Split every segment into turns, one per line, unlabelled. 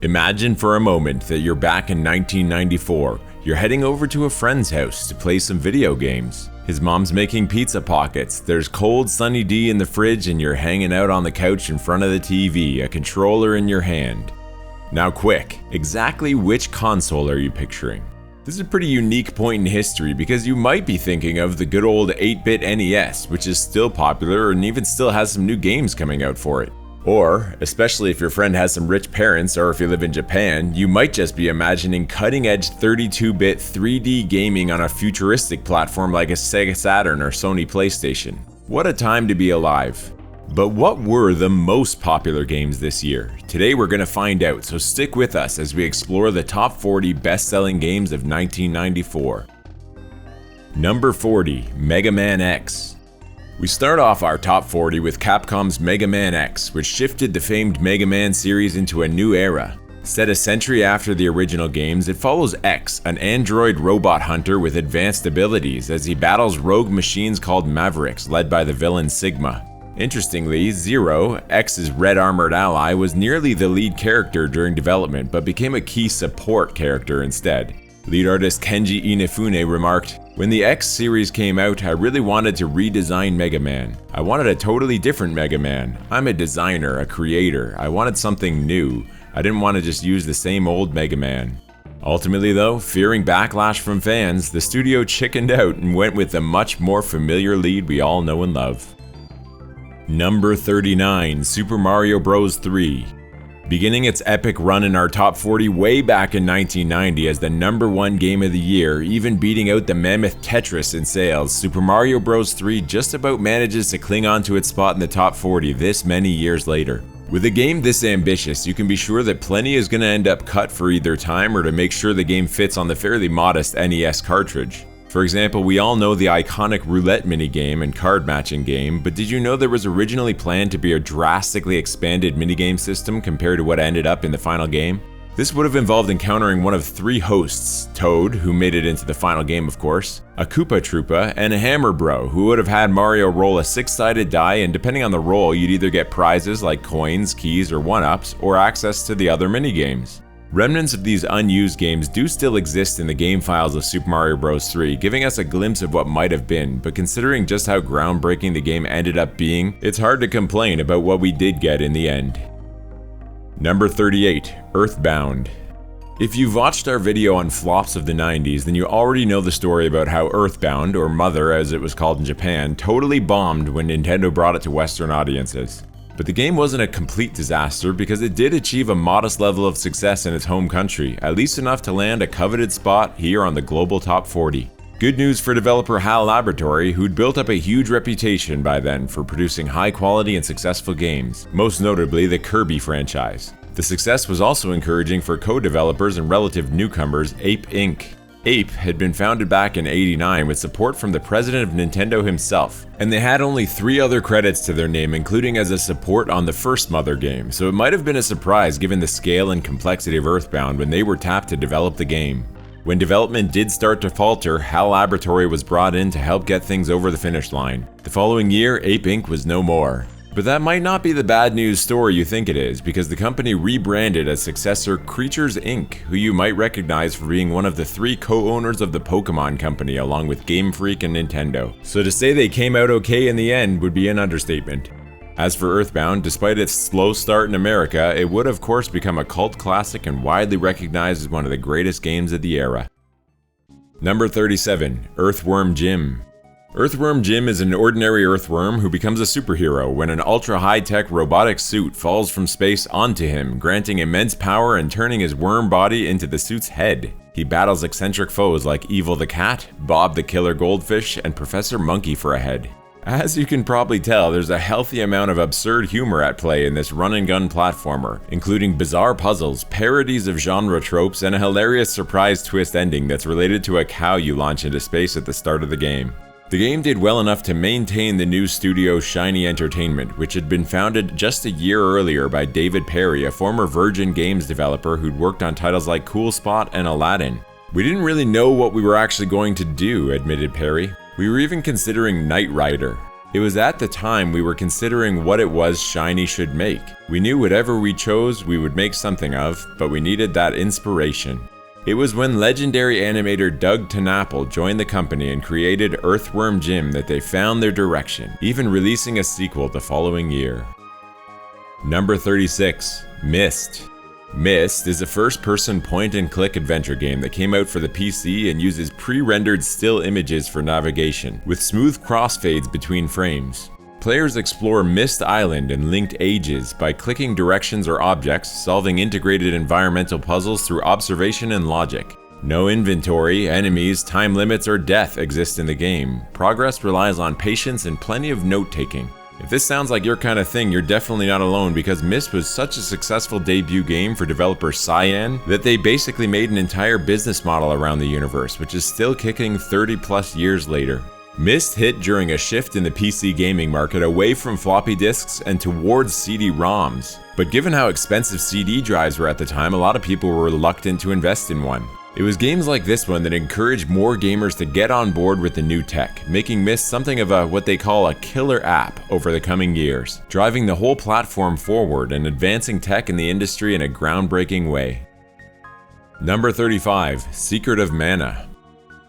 Imagine for a moment that you're back in 1994. You're heading over to a friend's house to play some video games. His mom's making pizza pockets, there's cold Sunny D in the fridge, and you're hanging out on the couch in front of the TV, a controller in your hand. Now quick, exactly which console are you picturing? This is a pretty unique point in history because you might be thinking of the good old 8-bit NES, which is still popular and even still has some new games coming out for it. Or, especially if your friend has some rich parents or if you live in Japan, you might just be imagining cutting-edge 32-bit 3D gaming on a futuristic platform like a Sega Saturn or Sony PlayStation. What a time to be alive. But what were the most popular games this year? Today we're going to find out, so stick with us as we explore the top 40 best-selling games of 1994. Number 40, Mega Man X. We start off our top 40 with Capcom's Mega Man X, which shifted the famed Mega Man series into a new era. Set a century after the original games, it follows X, an android robot hunter with advanced abilities, as he battles rogue machines called Mavericks, led by the villain Sigma. Interestingly, Zero, X's red armored ally, was nearly the lead character during development, but became a key support character instead. Lead artist Kenji Inafune remarked, "When the X series came out, I really wanted to redesign Mega Man. I wanted a totally different Mega Man. I'm a designer, a creator. I wanted something new. I didn't want to just use the same old Mega Man." Ultimately though, fearing backlash from fans, the studio chickened out and went with the much more familiar lead we all know and love. Number 39, Super Mario Bros. 3. Beginning its epic run in our top 40 way back in 1990 as the #1 game of the year, even beating out the mammoth Tetris in sales, Super Mario Bros. 3 just about manages to cling on to its spot in the top 40 this many years later. With a game this ambitious, you can be sure that plenty is going to end up cut for either time or to make sure the game fits on the fairly modest NES cartridge. For example, we all know the iconic roulette minigame and card matching game, but did you know there was originally planned to be a drastically expanded minigame system compared to what ended up in the final game? This would have involved encountering one of 3 hosts: Toad, who made it into the final game of course, a Koopa Troopa, and a Hammer Bro, who would have had Mario roll a 6-sided die, and depending on the roll, you'd either get prizes like coins, keys, or 1-ups, or access to the other minigames. Remnants of these unused games do still exist in the game files of Super Mario Bros. 3, giving us a glimpse of what might have been, but considering just how groundbreaking the game ended up being, it's hard to complain about what we did get in the end. Number 38, Earthbound. If you've watched our video on flops of the 90s, then you already know the story about how Earthbound, or Mother as it was called in Japan, totally bombed when Nintendo brought it to Western audiences. But the game wasn't a complete disaster because it did achieve a modest level of success in its home country, at least enough to land a coveted spot here on the global top 40. Good news for developer HAL Laboratory, who'd built up a huge reputation by then for producing high quality and successful games, most notably the Kirby franchise. The success was also encouraging for co-developers and relative newcomers Ape Inc. Ape had been founded back in '89 with support from the president of Nintendo himself, and they had only 3 other credits to their name, including as a support on the first Mother game, so it might have been a surprise given the scale and complexity of Earthbound when they were tapped to develop the game. When development did start to falter, HAL Laboratory was brought in to help get things over the finish line. The following year, Ape Inc. was no more. But that might not be the bad news story you think it is, because the company rebranded as successor Creatures Inc., who you might recognize for being one of the 3 co-owners of the Pokemon Company along with Game Freak and Nintendo. So to say they came out okay in the end would be an understatement. As for Earthbound, despite its slow start in America, it would of course become a cult classic and widely recognized as one of the greatest games of the era. Number 37, Earthworm Jim. Earthworm Jim is an ordinary earthworm who becomes a superhero when an ultra-high-tech robotic suit falls from space onto him, granting immense power and turning his worm body into the suit's head. He battles eccentric foes like Evil the Cat, Bob the Killer Goldfish, and Professor Monkey for a head. As you can probably tell, there's a healthy amount of absurd humor at play in this run-and-gun platformer, including bizarre puzzles, parodies of genre tropes, and a hilarious surprise twist ending that's related to a cow you launch into space at the start of the game. The game did well enough to maintain the new studio Shiny Entertainment, which had been founded just a year earlier by David Perry, a former Virgin Games developer who'd worked on titles like Cool Spot and Aladdin. "We didn't really know what we were actually going to do," admitted Perry. "We were even considering Knight Rider." It was at the time we were considering what it was Shiny should make. We knew whatever we chose we would make something of, but we needed that inspiration. It was when legendary animator Doug Tenapple joined the company and created Earthworm Jim that they found their direction, even releasing a sequel the following year. Number 36. Myst. Myst is a first-person point-and-click adventure game that came out for the PC and uses pre-rendered still images for navigation, with smooth crossfades between frames. Players explore Myst Island and linked ages by clicking directions or objects, solving integrated environmental puzzles through observation and logic. No inventory, enemies, time limits, or death exist in the game. Progress relies on patience and plenty of note-taking. If this sounds like your kind of thing, you're definitely not alone, because Myst was such a successful debut game for developer Cyan that they basically made an entire business model around the universe, which is still kicking 30+ years later. Myst hit during a shift in the PC gaming market away from floppy disks and towards CD-ROMs. But given how expensive CD drives were at the time, a lot of people were reluctant to invest in one. It was games like this one that encouraged more gamers to get on board with the new tech, making Myst something of what they call a killer app over the coming years, driving the whole platform forward and advancing tech in the industry in a groundbreaking way. Number 35. Secret of Mana.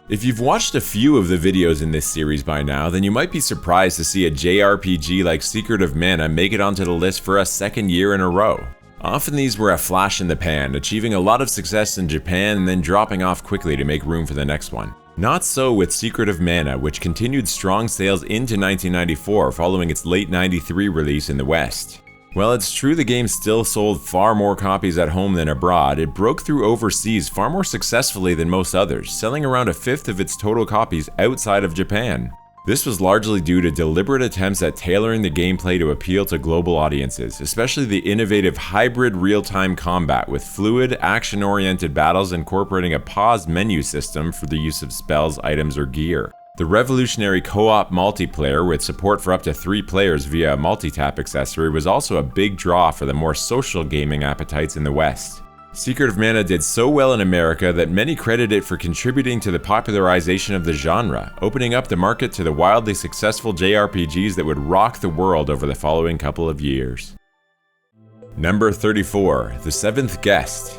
If you've watched a few of the videos in this series by now, then you might be surprised to see a JRPG like Secret of Mana make it onto the list for a second year in a row. Often these were a flash in the pan, achieving a lot of success in Japan and then dropping off quickly to make room for the next one. Not so with Secret of Mana, which continued strong sales into 1994 following its late 93 release in the West. While it's true the game still sold far more copies at home than abroad, it broke through overseas far more successfully than most others, selling around a fifth of its total copies outside of Japan. This was largely due to deliberate attempts at tailoring the gameplay to appeal to global audiences, especially the innovative hybrid real-time combat with fluid, action-oriented battles incorporating a paused menu system for the use of spells, items, or gear. The revolutionary co-op multiplayer with support for up to 3 players via a multi-tap accessory was also a big draw for the more social gaming appetites in the West. Secret of Mana did so well in America that many credit it for contributing to the popularization of the genre, opening up the market to the wildly successful JRPGs that would rock the world over the following couple of years. Number 34. The Seventh Guest.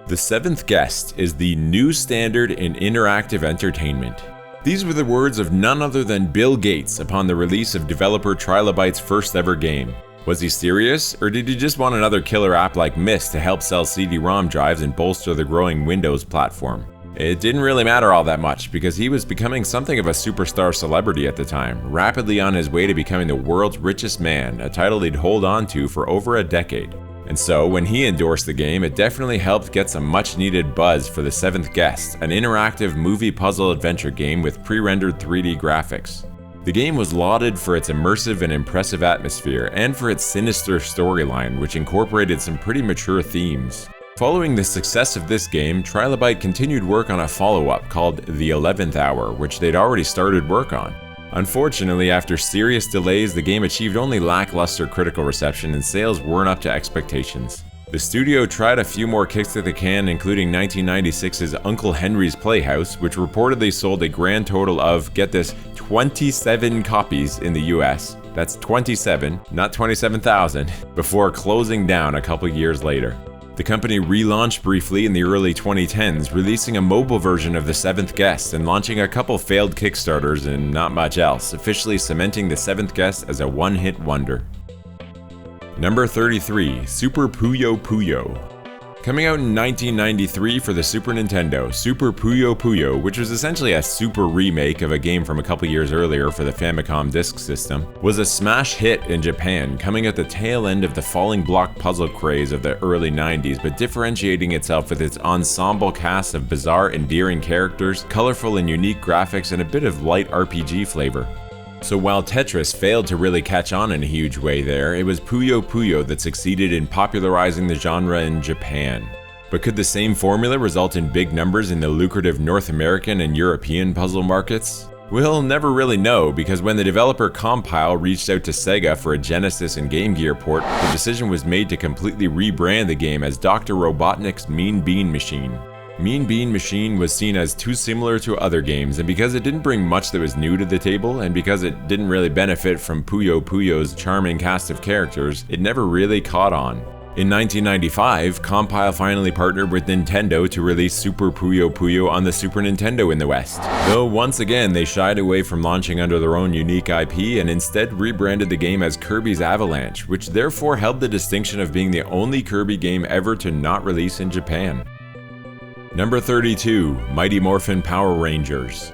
The Seventh Guest is the new standard in interactive entertainment. These were the words of none other than Bill Gates upon the release of developer Trilobyte's first ever game. Was he serious, or did he just want another killer app like Myst to help sell CD-ROM drives and bolster the growing Windows platform? It didn't really matter all that much, because he was becoming something of a superstar celebrity at the time, rapidly on his way to becoming the world's richest man, a title he'd hold on to for over a decade. And so, when he endorsed the game, it definitely helped get some much-needed buzz for The Seventh Guest, an interactive movie puzzle adventure game with pre-rendered 3D graphics. The game was lauded for its immersive and impressive atmosphere, and for its sinister storyline, which incorporated some pretty mature themes. Following the success of this game, Trilobyte continued work on a follow-up called The 11th Hour, which they'd already started work on. Unfortunately, after serious delays, the game achieved only lackluster critical reception and sales weren't up to expectations. The studio tried a few more kicks at the can, including 1996's Uncle Henry's Playhouse, which reportedly sold a grand total of, get this, 27 copies in the US. That's 27, not 27,000, before closing down a couple years later. The company relaunched briefly in the early 2010s, releasing a mobile version of The Seventh Guest and launching a couple failed Kickstarters and not much else, officially cementing The Seventh Guest as a one-hit wonder. Number 33. Super Puyo Puyo. Coming out in 1993 for the Super Nintendo, Super Puyo Puyo, which was essentially a super remake of a game from a couple years earlier for the Famicom Disk System, was a smash hit in Japan, coming at the tail end of the falling block puzzle craze of the early 90s, but differentiating itself with its ensemble cast of bizarre, endearing characters, colorful and unique graphics, and a bit of light RPG flavor. So while Tetris failed to really catch on in a huge way there, it was Puyo Puyo that succeeded in popularizing the genre in Japan. But could the same formula result in big numbers in the lucrative North American and European puzzle markets? We'll never really know, because when the developer Compile reached out to Sega for a Genesis and Game Gear port, the decision was made to completely rebrand the game as Dr. Robotnik's Mean Bean Machine. Mean Bean Machine was seen as too similar to other games, and because it didn't bring much that was new to the table, and because it didn't really benefit from Puyo's charming cast of characters, it never really caught on. In 1995, Compile finally partnered with Nintendo to release Super Puyo on the Super Nintendo in the West. Though once again they shied away from launching under their own unique IP and instead rebranded the game as Kirby's Avalanche, which therefore held the distinction of being the only Kirby game ever to not release in Japan. Number 32, Mighty Morphin Power Rangers.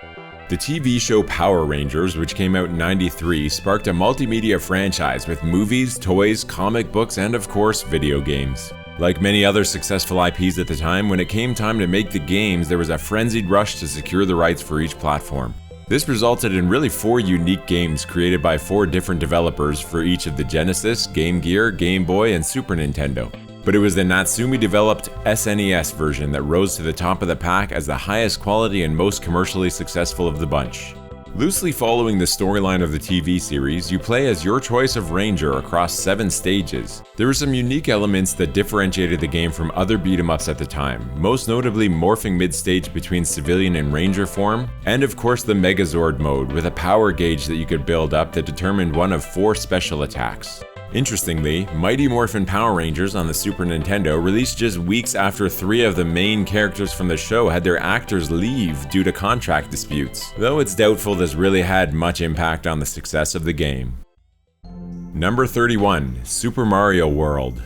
The TV show Power Rangers, which came out in '93, sparked a multimedia franchise with movies, toys, comic books, and of course, video games. Like many other successful IPs at the time, when it came time to make the games, there was a frenzied rush to secure the rights for each platform. This resulted in really 4 unique games created by 4 different developers for each of the Genesis, Game Gear, Game Boy, and Super Nintendo. But it was the Natsume-developed SNES version that rose to the top of the pack as the highest quality and most commercially successful of the bunch. Loosely following the storyline of the TV series, you play as your choice of ranger across 7 stages. There were some unique elements that differentiated the game from other beat-em-ups at the time, most notably morphing mid-stage between civilian and ranger form, and of course the Megazord mode with a power gauge that you could build up that determined one of 4 special attacks. Interestingly, Mighty Morphin Power Rangers on the Super Nintendo released just weeks after 3 of the main characters from the show had their actors leave due to contract disputes, though it's doubtful this really had much impact on the success of the game. Number 31, Super Mario World.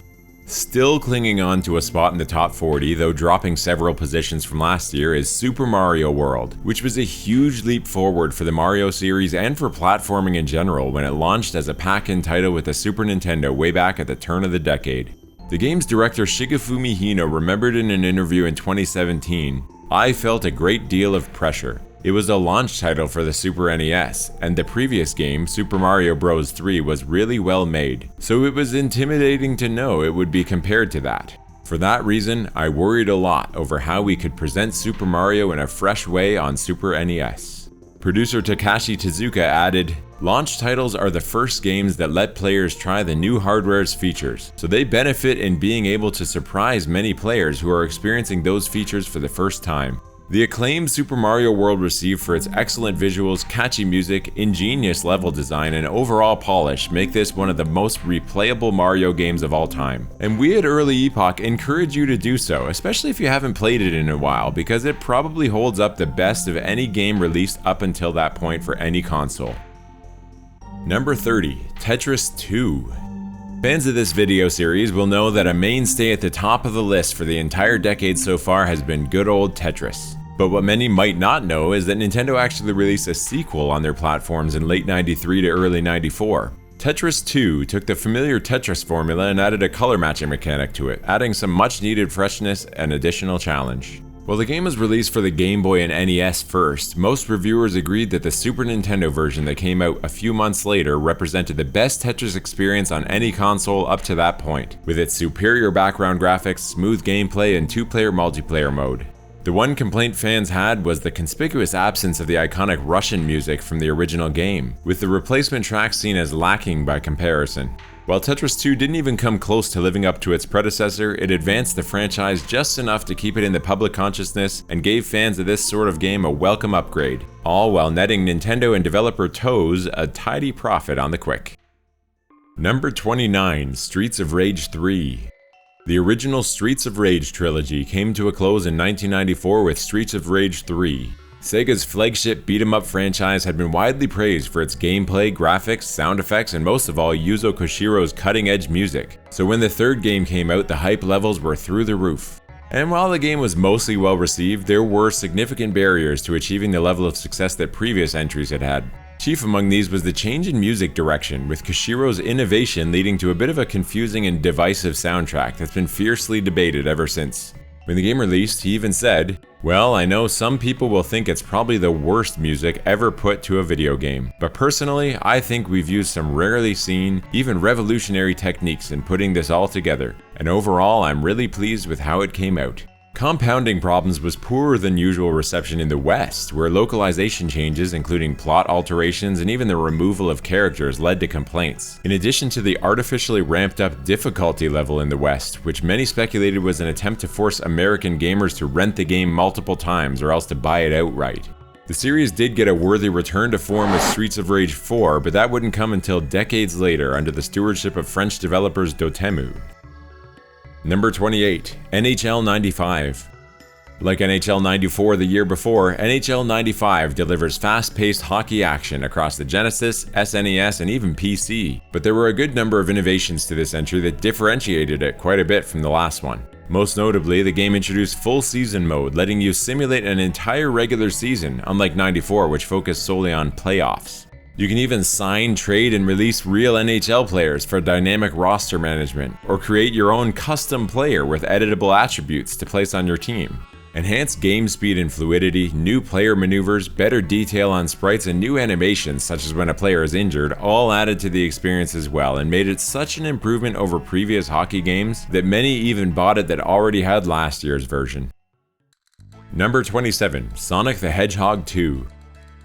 Still clinging on to a spot in the top 40, though dropping several positions from last year, is Super Mario World, which was a huge leap forward for the Mario series and for platforming in general when it launched as a pack-in title with the Super Nintendo way back at the turn of the decade. The game's director Shigefumi Hino remembered in an interview in 2017, "I felt a great deal of pressure. It was a launch title for the Super NES, and the previous game, Super Mario Bros. 3, was really well made, so it was intimidating to know it would be compared to that. For that reason, I worried a lot over how we could present Super Mario in a fresh way on Super NES." Producer Takashi Tezuka added, "Launch titles are the first games that let players try the new hardware's features, so they benefit in being able to surprise many players who are experiencing those features for the first time. The acclaim Super Mario World received for its excellent visuals, catchy music, ingenious level design, and overall polish make this one of the most replayable Mario games of all time. And we at Early Epoch encourage you to do so, especially if you haven't played it in a while, because it probably holds up the best of any game released up until that point for any console." Number 30, Tetris 2. Fans of this video series will know that a mainstay at the top of the list for the entire decade so far has been good old Tetris. But what many might not know is that Nintendo actually released a sequel on their platforms in late '93 to early '94. Tetris 2 took the familiar Tetris formula and added a color matching mechanic to it, adding some much needed freshness and additional challenge. While the game was released for the Game Boy and NES first, most reviewers agreed that the Super Nintendo version that came out a few months later represented the best Tetris experience on any console up to that point, with its superior background graphics, smooth gameplay, and 2-player multiplayer mode. The one complaint fans had was the conspicuous absence of the iconic Russian music from the original game, with the replacement track seen as lacking by comparison. While Tetris 2 didn't even come close to living up to its predecessor, it advanced the franchise just enough to keep it in the public consciousness and gave fans of this sort of game a welcome upgrade, all while netting Nintendo and developer Toes a tidy profit on the quick. Number 29, Streets of Rage 3. The original Streets of Rage trilogy came to a close in 1994 with Streets of Rage 3. Sega's flagship beat-em-up franchise had been widely praised for its gameplay, graphics, sound effects, and most of all Yuzo Koshiro's cutting-edge music. So when the third game came out, the hype levels were through the roof. And while the game was mostly well received, there were significant barriers to achieving the level of success that previous entries had had. Chief among these was the change in music direction, with Koshiro's innovation leading to a bit of a confusing and divisive soundtrack that's been fiercely debated ever since. When the game released, he even said, "Well, I know some people will think it's probably the worst music ever put to a video game, but personally, I think we've used some rarely seen, even revolutionary techniques in putting this all together, and overall I'm really pleased with how it came out." Compounding problems was poorer than usual reception in the West, where localization changes, including plot alterations and even the removal of characters, led to complaints. In addition to the artificially ramped up difficulty level in the West, which many speculated was an attempt to force American gamers to rent the game multiple times or else to buy it outright. The series did get a worthy return to form with Streets of Rage 4, but that wouldn't come until decades later under the stewardship of French developers Dotemu. Number 28, NHL 95. Like NHL 94 the year before, NHL 95 delivers fast-paced hockey action across the Genesis, SNES, and even PC. But there were a good number of innovations to this entry that differentiated it quite a bit from the last one. Most notably, the game introduced full season mode, letting you simulate an entire regular season, unlike 94, which focused solely on playoffs. You can even sign, trade, and release real NHL players for dynamic roster management, or create your own custom player with editable attributes to place on your team. Enhanced game speed and fluidity, new player maneuvers, better detail on sprites, and new animations such as when a player is injured all added to the experience as well and made it such an improvement over previous hockey games that many even bought it that already had last year's version. Number 27, Sonic the Hedgehog 2.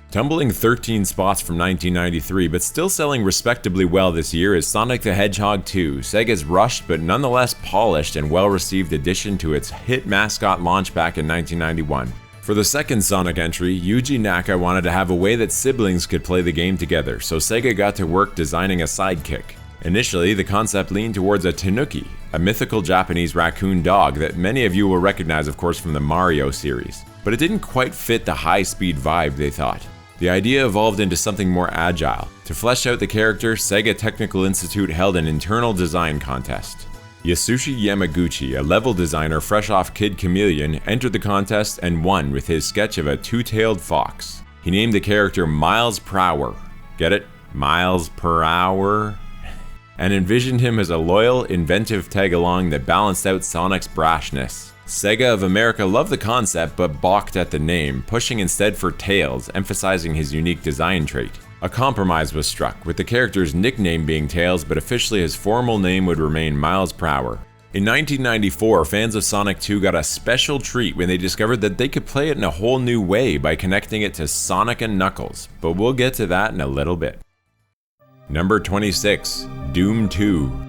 Tumbling 13 spots from 1993, but still selling respectably well this year is Sonic the Hedgehog 2, Sega's rushed but nonetheless polished and well-received addition to its hit mascot launch back in 1991. For the second Sonic entry, Yuji Naka wanted to have a way that siblings could play the game together, so Sega got to work designing a sidekick. Initially, the concept leaned towards a tanuki, a mythical Japanese raccoon dog that many of you will recognize of course from the Mario series, but it didn't quite fit the high-speed vibe they thought. The idea evolved into something more agile. To flesh out the character, Sega Technical Institute held an internal design contest. Yasushi Yamaguchi, a level designer fresh off Kid Chameleon, entered the contest and won with his sketch of a two-tailed fox. He named the character Miles Per Hour. Get it? Miles Per Hour? And envisioned him as a loyal, inventive tag-along that balanced out Sonic's brashness. Sega of America loved the concept but balked at the name, pushing instead for Tails, emphasizing his unique design trait. A compromise was struck, with the character's nickname being Tails, but officially his formal name would remain Miles Per Hour. In 1994, fans of Sonic 2 got a special treat when they discovered that they could play it in a whole new way by connecting it to Sonic and Knuckles, but we'll get to that in a little bit. Number 26, Doom 2.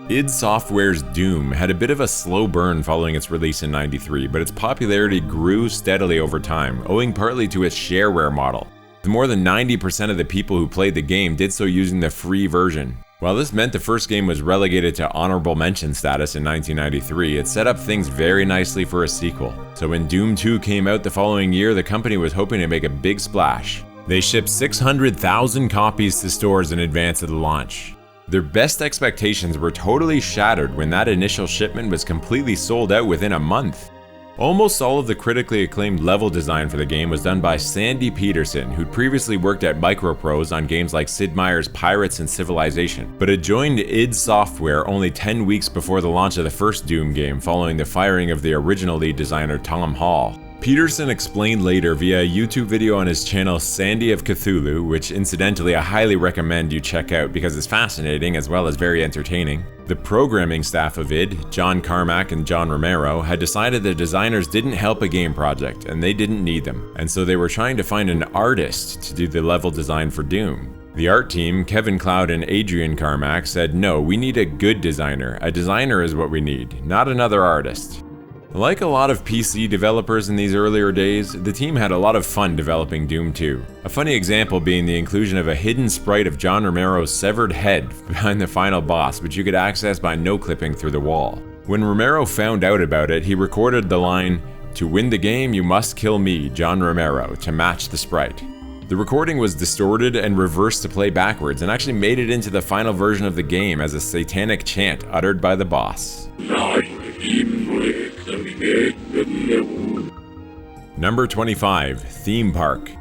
id Software's Doom had a bit of a slow burn following its release in '93, but its popularity grew steadily over time, owing partly to its shareware model. More than 90% of the people who played the game did so using the free version. While this meant the first game was relegated to Honourable Mention status in 1993, it set up things very nicely for a sequel. So when Doom 2 came out the following year, the company was hoping to make a big splash. They shipped 600,000 copies to stores in advance of the launch. Their best expectations were totally shattered when that initial shipment was completely sold out within a month. Almost all of the critically acclaimed level design for the game was done by Sandy Peterson, who'd previously worked at Microprose on games like Sid Meier's Pirates and Civilization, but had joined id Software only 10 weeks before the launch of the first Doom game following the firing of the original lead designer Tom Hall. Peterson explained later via a YouTube video on his channel Sandy of Cthulhu, which incidentally I highly recommend you check out because it's fascinating as well as very entertaining. The programming staff of id, John Carmack and John Romero, had decided the designers didn't help a game project and they didn't need them, and so they were trying to find an artist to do the level design for Doom. The art team, Kevin Cloud and Adrian Carmack, said no, we need a good designer. A designer is what we need, not another artist. Like a lot of PC developers in these earlier days, the team had a lot of fun developing Doom 2. A funny example being the inclusion of a hidden sprite of John Romero's severed head behind the final boss, which you could access by no-clipping through the wall. When Romero found out about it, he recorded the line, "To win the game, you must kill me, John Romero," to match the sprite. The recording was distorted and reversed to play backwards and actually made it into the final version of the game as a satanic chant uttered by the boss. Number 25, Theme Park.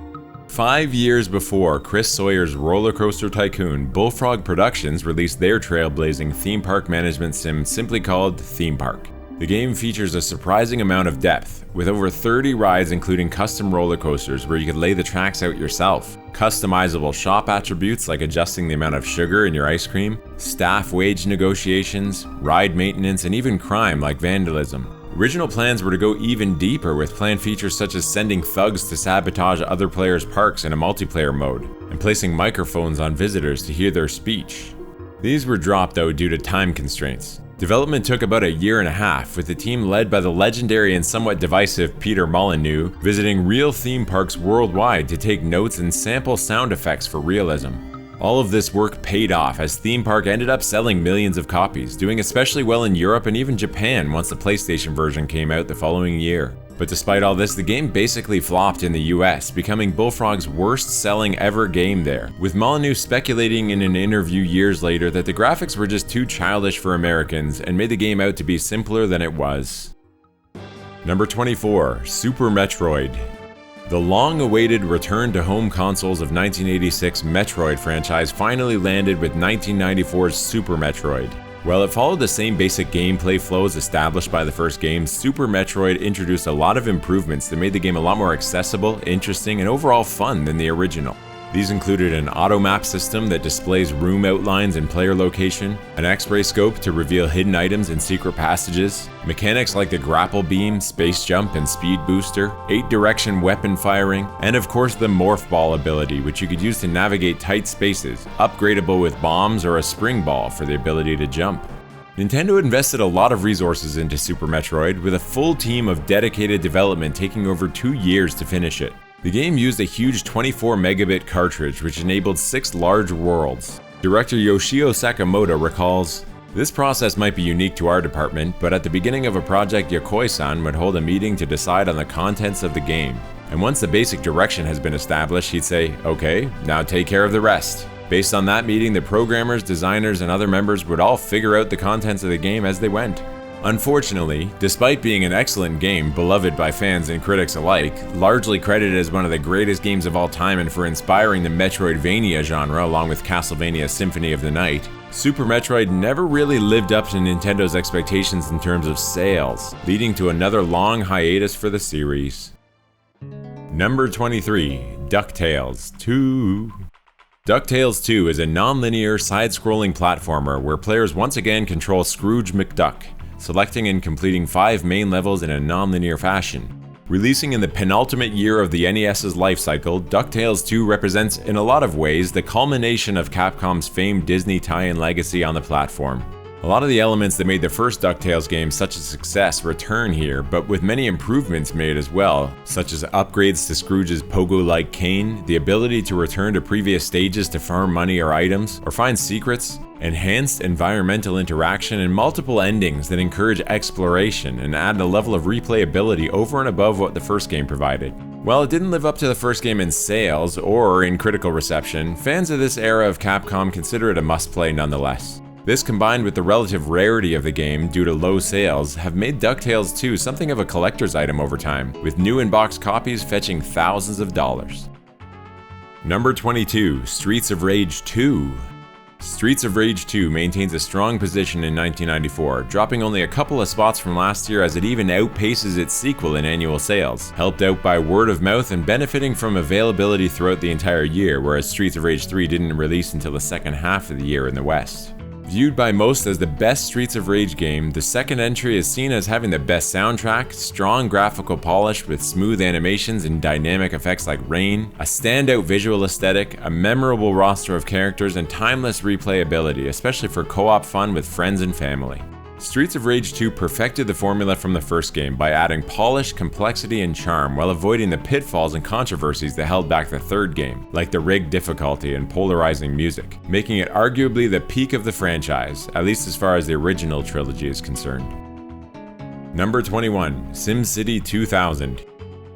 5 years before Chris Sawyer's Roller Coaster Tycoon, Bullfrog Productions released their trailblazing theme park management sim simply called Theme Park. The game features a surprising amount of depth, with over 30 rides including custom roller coasters where you could lay the tracks out yourself, customizable shop attributes like adjusting the amount of sugar in your ice cream, staff wage negotiations, ride maintenance, and even crime like vandalism. Original plans were to go even deeper with planned features such as sending thugs to sabotage other players' parks in a multiplayer mode, and placing microphones on visitors to hear their speech. These were dropped though due to time constraints. Development took about a year and a half, with the team led by the legendary and somewhat divisive Peter Molyneux visiting real theme parks worldwide to take notes and sample sound effects for realism. All of this work paid off as Theme Park ended up selling millions of copies, doing especially well in Europe and even Japan once the PlayStation version came out the following year. But despite all this, the game basically flopped in the US, becoming Bullfrog's worst selling ever game there, with Molyneux speculating in an interview years later that the graphics were just too childish for Americans and made the game out to be simpler than it was. Number 24, Super Metroid. The long-awaited return to home consoles of 1986 Metroid franchise finally landed with 1994's Super Metroid. While it followed the same basic gameplay flows established by the first game, Super Metroid introduced a lot of improvements that made the game a lot more accessible, interesting, and overall fun than the original. These included an auto-map system that displays room outlines and player location, an X-ray scope to reveal hidden items and secret passages, mechanics like the grapple beam, space jump, and speed booster, 8-direction weapon firing, and of course the morph ball ability, which you could use to navigate tight spaces, upgradable with bombs or a spring ball for the ability to jump. Nintendo invested a lot of resources into Super Metroid, with a full team of dedicated development taking over 2 years to finish it. The game used a huge 24 megabit cartridge which enabled 6 large worlds. Director Yoshio Sakamoto recalls, "This process might be unique to our department, but at the beginning of a project Yokoi-san would hold a meeting to decide on the contents of the game. And once the basic direction has been established, he'd say, okay, now take care of the rest. Based on that meeting, the programmers, designers, and other members would all figure out the contents of the game as they went." Unfortunately, despite being an excellent game beloved by fans and critics alike, largely credited as one of the greatest games of all time and for inspiring the Metroidvania genre along with Castlevania Symphony of the Night, Super Metroid never really lived up to Nintendo's expectations in terms of sales, leading to another long hiatus for the series. Number 23, DuckTales 2. DuckTales 2 is a non-linear, side-scrolling platformer where players once again control Scrooge McDuck, selecting and completing 5 main levels in a non-linear fashion. Releasing in the penultimate year of the NES's life cycle, DuckTales 2 represents in a lot of ways the culmination of Capcom's famed Disney tie-in legacy on the platform. A lot of the elements that made the first DuckTales game such a success return here, but with many improvements made as well, such as upgrades to Scrooge's pogo-like cane, the ability to return to previous stages to farm money or items, or find secrets, enhanced environmental interaction, and multiple endings that encourage exploration and add a level of replayability over and above what the first game provided. While it didn't live up to the first game in sales or in critical reception, fans of this era of Capcom consider it a must-play nonetheless. This, combined with the relative rarity of the game due to low sales, have made DuckTales 2 something of a collector's item over time, with new in-box copies fetching thousands of dollars. Number 22, Streets of Rage 2. Streets of Rage 2 maintains a strong position in 1994, dropping only a couple of spots from last year as it even outpaces its sequel in annual sales, helped out by word of mouth and benefiting from availability throughout the entire year, whereas Streets of Rage 3 didn't release until the second half of the year in the West. Viewed by most as the best Streets of Rage game, the second entry is seen as having the best soundtrack, strong graphical polish with smooth animations and dynamic effects like rain, a standout visual aesthetic, a memorable roster of characters, and timeless replayability, especially for co-op fun with friends and family. Streets of Rage 2 perfected the formula from the first game by adding polish, complexity, and charm while avoiding the pitfalls and controversies that held back the third game, like the rigged difficulty and polarizing music, making it arguably the peak of the franchise, at least as far as the original trilogy is concerned. Number 21, SimCity 2000.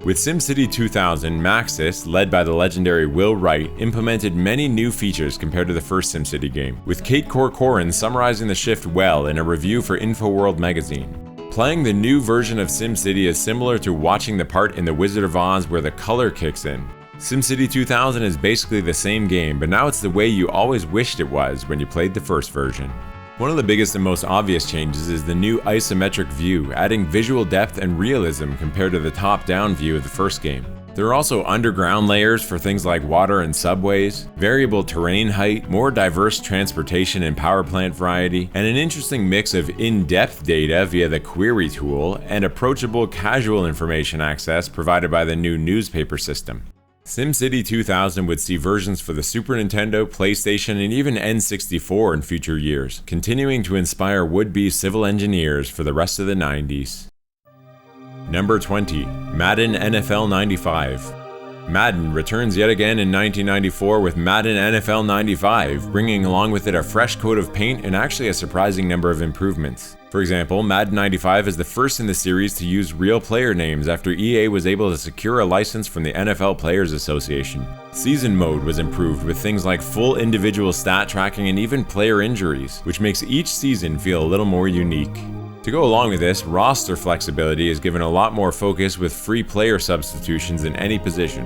With SimCity 2000, Maxis, led by the legendary Will Wright, implemented many new features compared to the first SimCity game, with Kate Corcoran summarizing the shift well in a review for InfoWorld magazine. Playing the new version of SimCity is similar to watching the part in The Wizard of Oz where the color kicks in. SimCity 2000 is basically the same game, but now it's the way you always wished it was when you played the first version. One of the biggest and most obvious changes is the new isometric view, adding visual depth and realism compared to the top-down view of the first game. There are also underground layers for things like water and subways, variable terrain height, more diverse transportation and power plant variety, and an interesting mix of in-depth data via the query tool and approachable casual information access provided by the new newspaper system. SimCity 2000 would see versions for the Super Nintendo, PlayStation, and even N64 in future years, continuing to inspire would-be civil engineers for the rest of the 90s. Number 20. Madden NFL 95. Madden returns yet again in 1994 with Madden NFL 95, bringing along with it a fresh coat of paint and actually a surprising number of improvements. For example, Madden 95 is the first in the series to use real player names after EA was able to secure a license from the NFL Players Association. Season mode was improved with things like full individual stat tracking and even player injuries, which makes each season feel a little more unique. To go along with this, roster flexibility is given a lot more focus with free player substitutions in any position.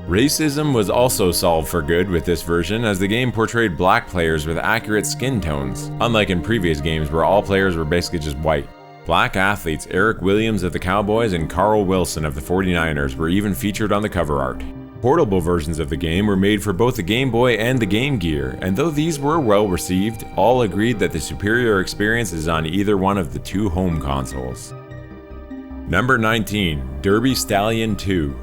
Racism was also solved for good with this version, as the game portrayed black players with accurate skin tones, unlike in previous games where all players were basically just white. Black athletes Eric Williams of the Cowboys and Carl Wilson of the 49ers were even featured on the cover art. Portable versions of the game were made for both the Game Boy and the Game Gear, and though these were well received, all agreed that the superior experience is on either one of the two home consoles. Number 19. Derby Stallion II.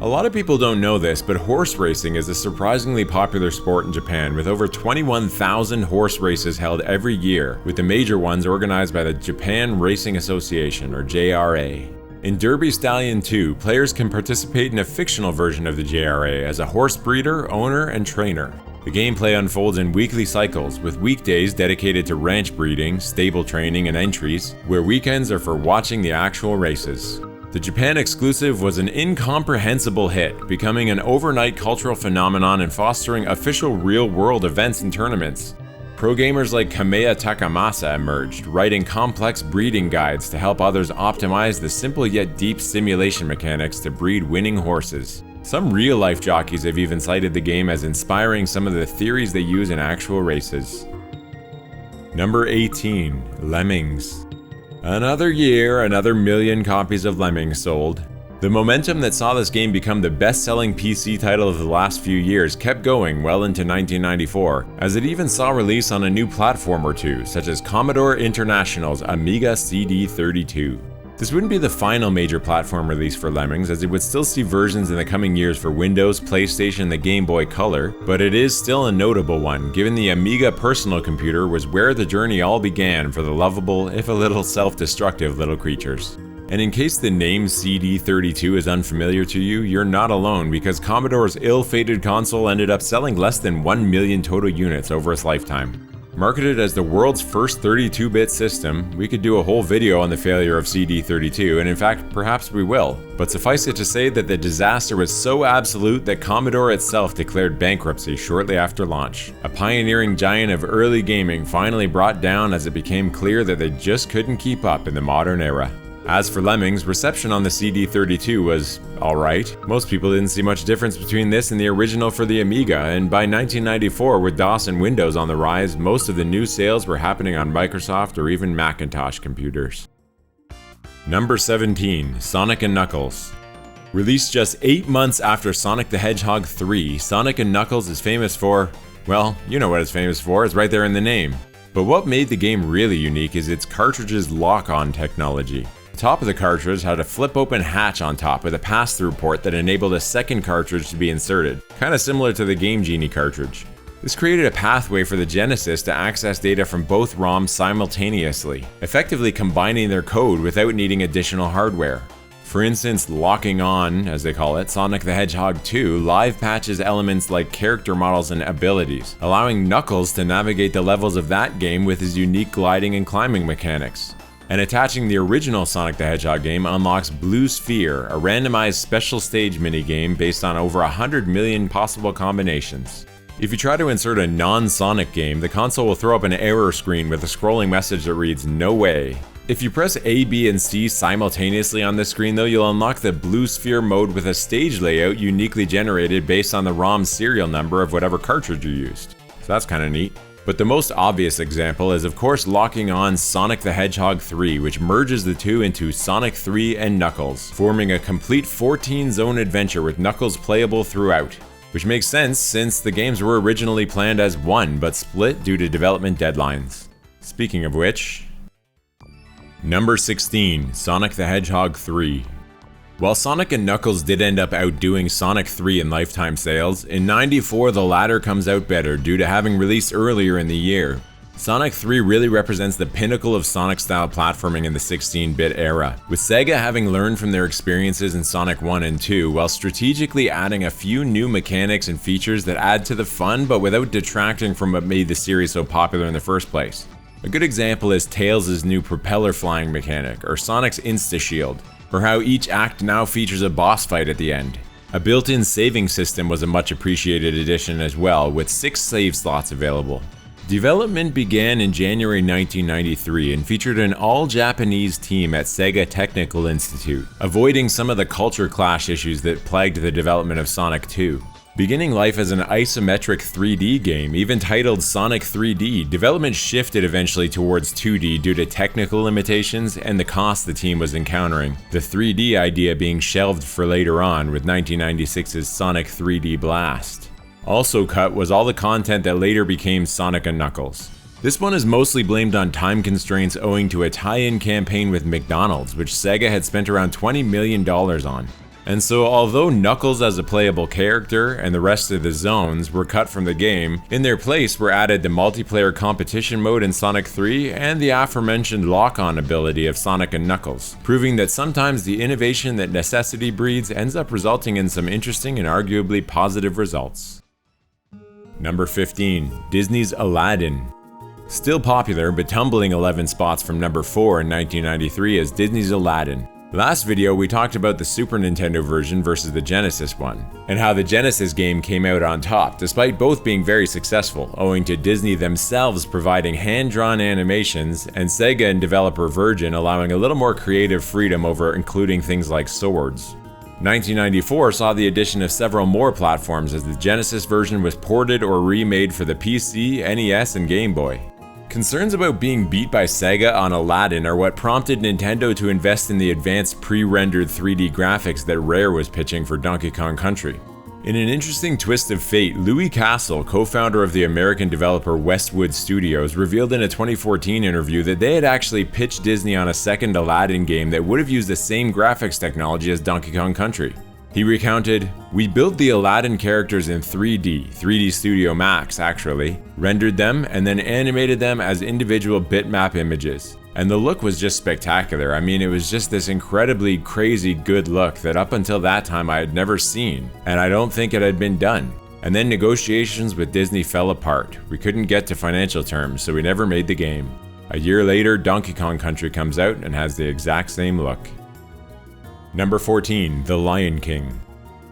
A lot of people don't know this, but horse racing is a surprisingly popular sport in Japan, with over 21,000 horse races held every year, with the major ones organized by the Japan Racing Association, or JRA. In Derby Stallion 2, players can participate in a fictional version of the JRA as a horse breeder, owner, and trainer. The gameplay unfolds in weekly cycles, with weekdays dedicated to ranch breeding, stable training, and entries, where weekends are for watching the actual races. The Japan exclusive was an incomprehensible hit, becoming an overnight cultural phenomenon and fostering official real-world events and tournaments. Pro gamers like Kamea Takamasa emerged, writing complex breeding guides to help others optimize the simple yet deep simulation mechanics to breed winning horses. Some real-life jockeys have even cited the game as inspiring some of the theories they use in actual races. Number 18. Lemmings. Another year, another million copies of Lemmings sold. The momentum that saw this game become the best-selling PC title of the last few years kept going well into 1994, as it even saw release on a new platform or two, such as Commodore International's Amiga CD32. This wouldn't be the final major platform release for Lemmings, as it would still see versions in the coming years for Windows, PlayStation, and the Game Boy Color, but it is still a notable one, given the Amiga personal computer was where the journey all began for the lovable, if a little self-destructive little creatures. And in case the name CD32 is unfamiliar to you, you're not alone, because Commodore's ill-fated console ended up selling less than 1 million total units over its lifetime. Marketed as the world's first 32-bit system, we could do a whole video on the failure of CD32, and in fact, perhaps we will. But suffice it to say that the disaster was so absolute that Commodore itself declared bankruptcy shortly after launch. A pioneering giant of early gaming finally brought down as it became clear that they just couldn't keep up in the modern era. As for Lemmings, reception on the CD32 was alright. Most people didn't see much difference between this and the original for the Amiga, and by 1994, with DOS and Windows on the rise, most of the new sales were happening on Microsoft or even Macintosh computers. Number 17. Sonic & Knuckles. Released just 8 months after Sonic the Hedgehog 3, Sonic & Knuckles is famous for, well, you know what it's famous for, it's right there in the name. But what made the game really unique is its cartridge's lock-on technology. The top of the cartridge had a flip-open hatch on top with a pass-through port that enabled a second cartridge to be inserted, kinda similar to the Game Genie cartridge. This created a pathway for the Genesis to access data from both ROMs simultaneously, effectively combining their code without needing additional hardware. For instance, locking on, as they call it, Sonic the Hedgehog 2 live patches elements like character models and abilities, allowing Knuckles to navigate the levels of that game with his unique gliding and climbing mechanics. And attaching the original Sonic the Hedgehog game unlocks Blue Sphere, a randomized special stage minigame based on over 100 million possible combinations. If you try to insert a non-Sonic game, the console will throw up an error screen with a scrolling message that reads, "No way." If you press A, B, and C simultaneously on this screen though, you'll unlock the Blue Sphere mode with a stage layout uniquely generated based on the ROM's serial number of whatever cartridge you used. So that's kinda neat. But the most obvious example is of course locking on Sonic the Hedgehog 3, which merges the two into Sonic 3 and Knuckles, forming a complete 14-zone adventure with Knuckles playable throughout. Which makes sense since the games were originally planned as one, but split due to development deadlines. Speaking of which... Number 16, Sonic the Hedgehog 3. While Sonic and Knuckles did end up outdoing Sonic 3 in lifetime sales, in '94 the latter comes out better due to having released earlier in the year. Sonic 3 really represents the pinnacle of Sonic-style platforming in the 16-bit era, with Sega having learned from their experiences in Sonic 1 and 2 while strategically adding a few new mechanics and features that add to the fun but without detracting from what made the series so popular in the first place. A good example is Tails' new propeller flying mechanic, or Sonic's Insta-Shield, or how each act now features a boss fight at the end. A built-in saving system was a much appreciated addition as well, with 6 save slots available. Development began in January 1993 and featured an all-Japanese team at Sega Technical Institute, avoiding some of the culture clash issues that plagued the development of Sonic 2. Beginning life as an isometric 3D game, even titled Sonic 3D, development shifted eventually towards 2D due to technical limitations and the cost the team was encountering, the 3D idea being shelved for later on with 1996's Sonic 3D Blast. Also cut was all the content that later became Sonic & Knuckles. This one is mostly blamed on time constraints owing to a tie-in campaign with McDonald's, which Sega had spent around $20 million on. And so although Knuckles as a playable character and the rest of the zones were cut from the game, in their place were added the multiplayer competition mode in Sonic 3 and the aforementioned lock-on ability of Sonic and Knuckles, proving that sometimes the innovation that necessity breeds ends up resulting in some interesting and arguably positive results. Number 15, Disney's Aladdin. Still popular, but tumbling 11 spots from number 4 in 1993 is Disney's Aladdin. Last video we talked about the Super Nintendo version versus the Genesis one, and how the Genesis game came out on top despite both being very successful, owing to Disney themselves providing hand-drawn animations and Sega and developer Virgin allowing a little more creative freedom over including things like swords. 1994 saw the addition of several more platforms as the Genesis version was ported or remade for the PC, NES, and Game Boy. Concerns about being beat by Sega on Aladdin are what prompted Nintendo to invest in the advanced pre-rendered 3D graphics that Rare was pitching for Donkey Kong Country. In an interesting twist of fate, Louis Castle, co-founder of the American developer Westwood Studios, revealed in a 2014 interview that they had actually pitched Disney on a second Aladdin game that would have used the same graphics technology as Donkey Kong Country. He recounted, "We built the Aladdin characters in 3D Studio Max actually, rendered them and then animated them as individual bitmap images. And the look was just spectacular. I mean, it was just this incredibly crazy good look that up until that time I had never seen, and I don't think it had been done. And then negotiations with Disney fell apart. We couldn't get to financial terms, so we never made the game. A year later, Donkey Kong Country comes out and has the exact same look." Number 14, The Lion King.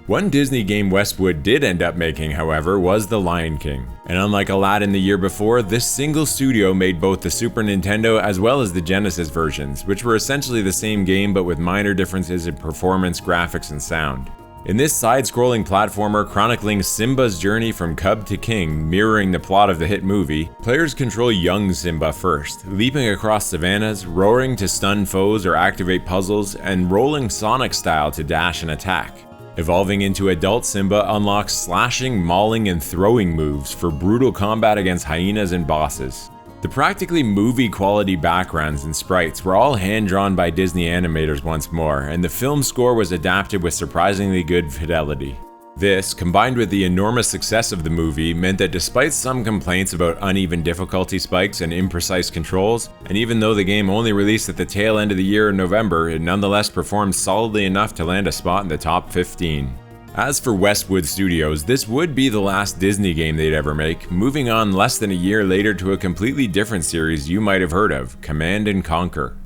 One Disney game Westwood did end up making, however, was The Lion King. And unlike Aladdin the year before, this single studio made both the Super Nintendo as well as the Genesis versions, which were essentially the same game but with minor differences in performance, graphics, and sound. In this side-scrolling platformer chronicling Simba's journey from cub to king, mirroring the plot of the hit movie, players control young Simba first, leaping across savannas, roaring to stun foes or activate puzzles, and rolling Sonic style to dash and attack. Evolving into adult Simba unlocks slashing, mauling, and throwing moves for brutal combat against hyenas and bosses. The practically movie-quality backgrounds and sprites were all hand-drawn by Disney animators once more, and the film score was adapted with surprisingly good fidelity. This, combined with the enormous success of the movie, meant that despite some complaints about uneven difficulty spikes and imprecise controls, and even though the game only released at the tail end of the year in November, it nonetheless performed solidly enough to land a spot in the top 15. As for Westwood Studios, this would be the last Disney game they'd ever make, moving on less than a year later to a completely different series you might have heard of, Command & Conquer.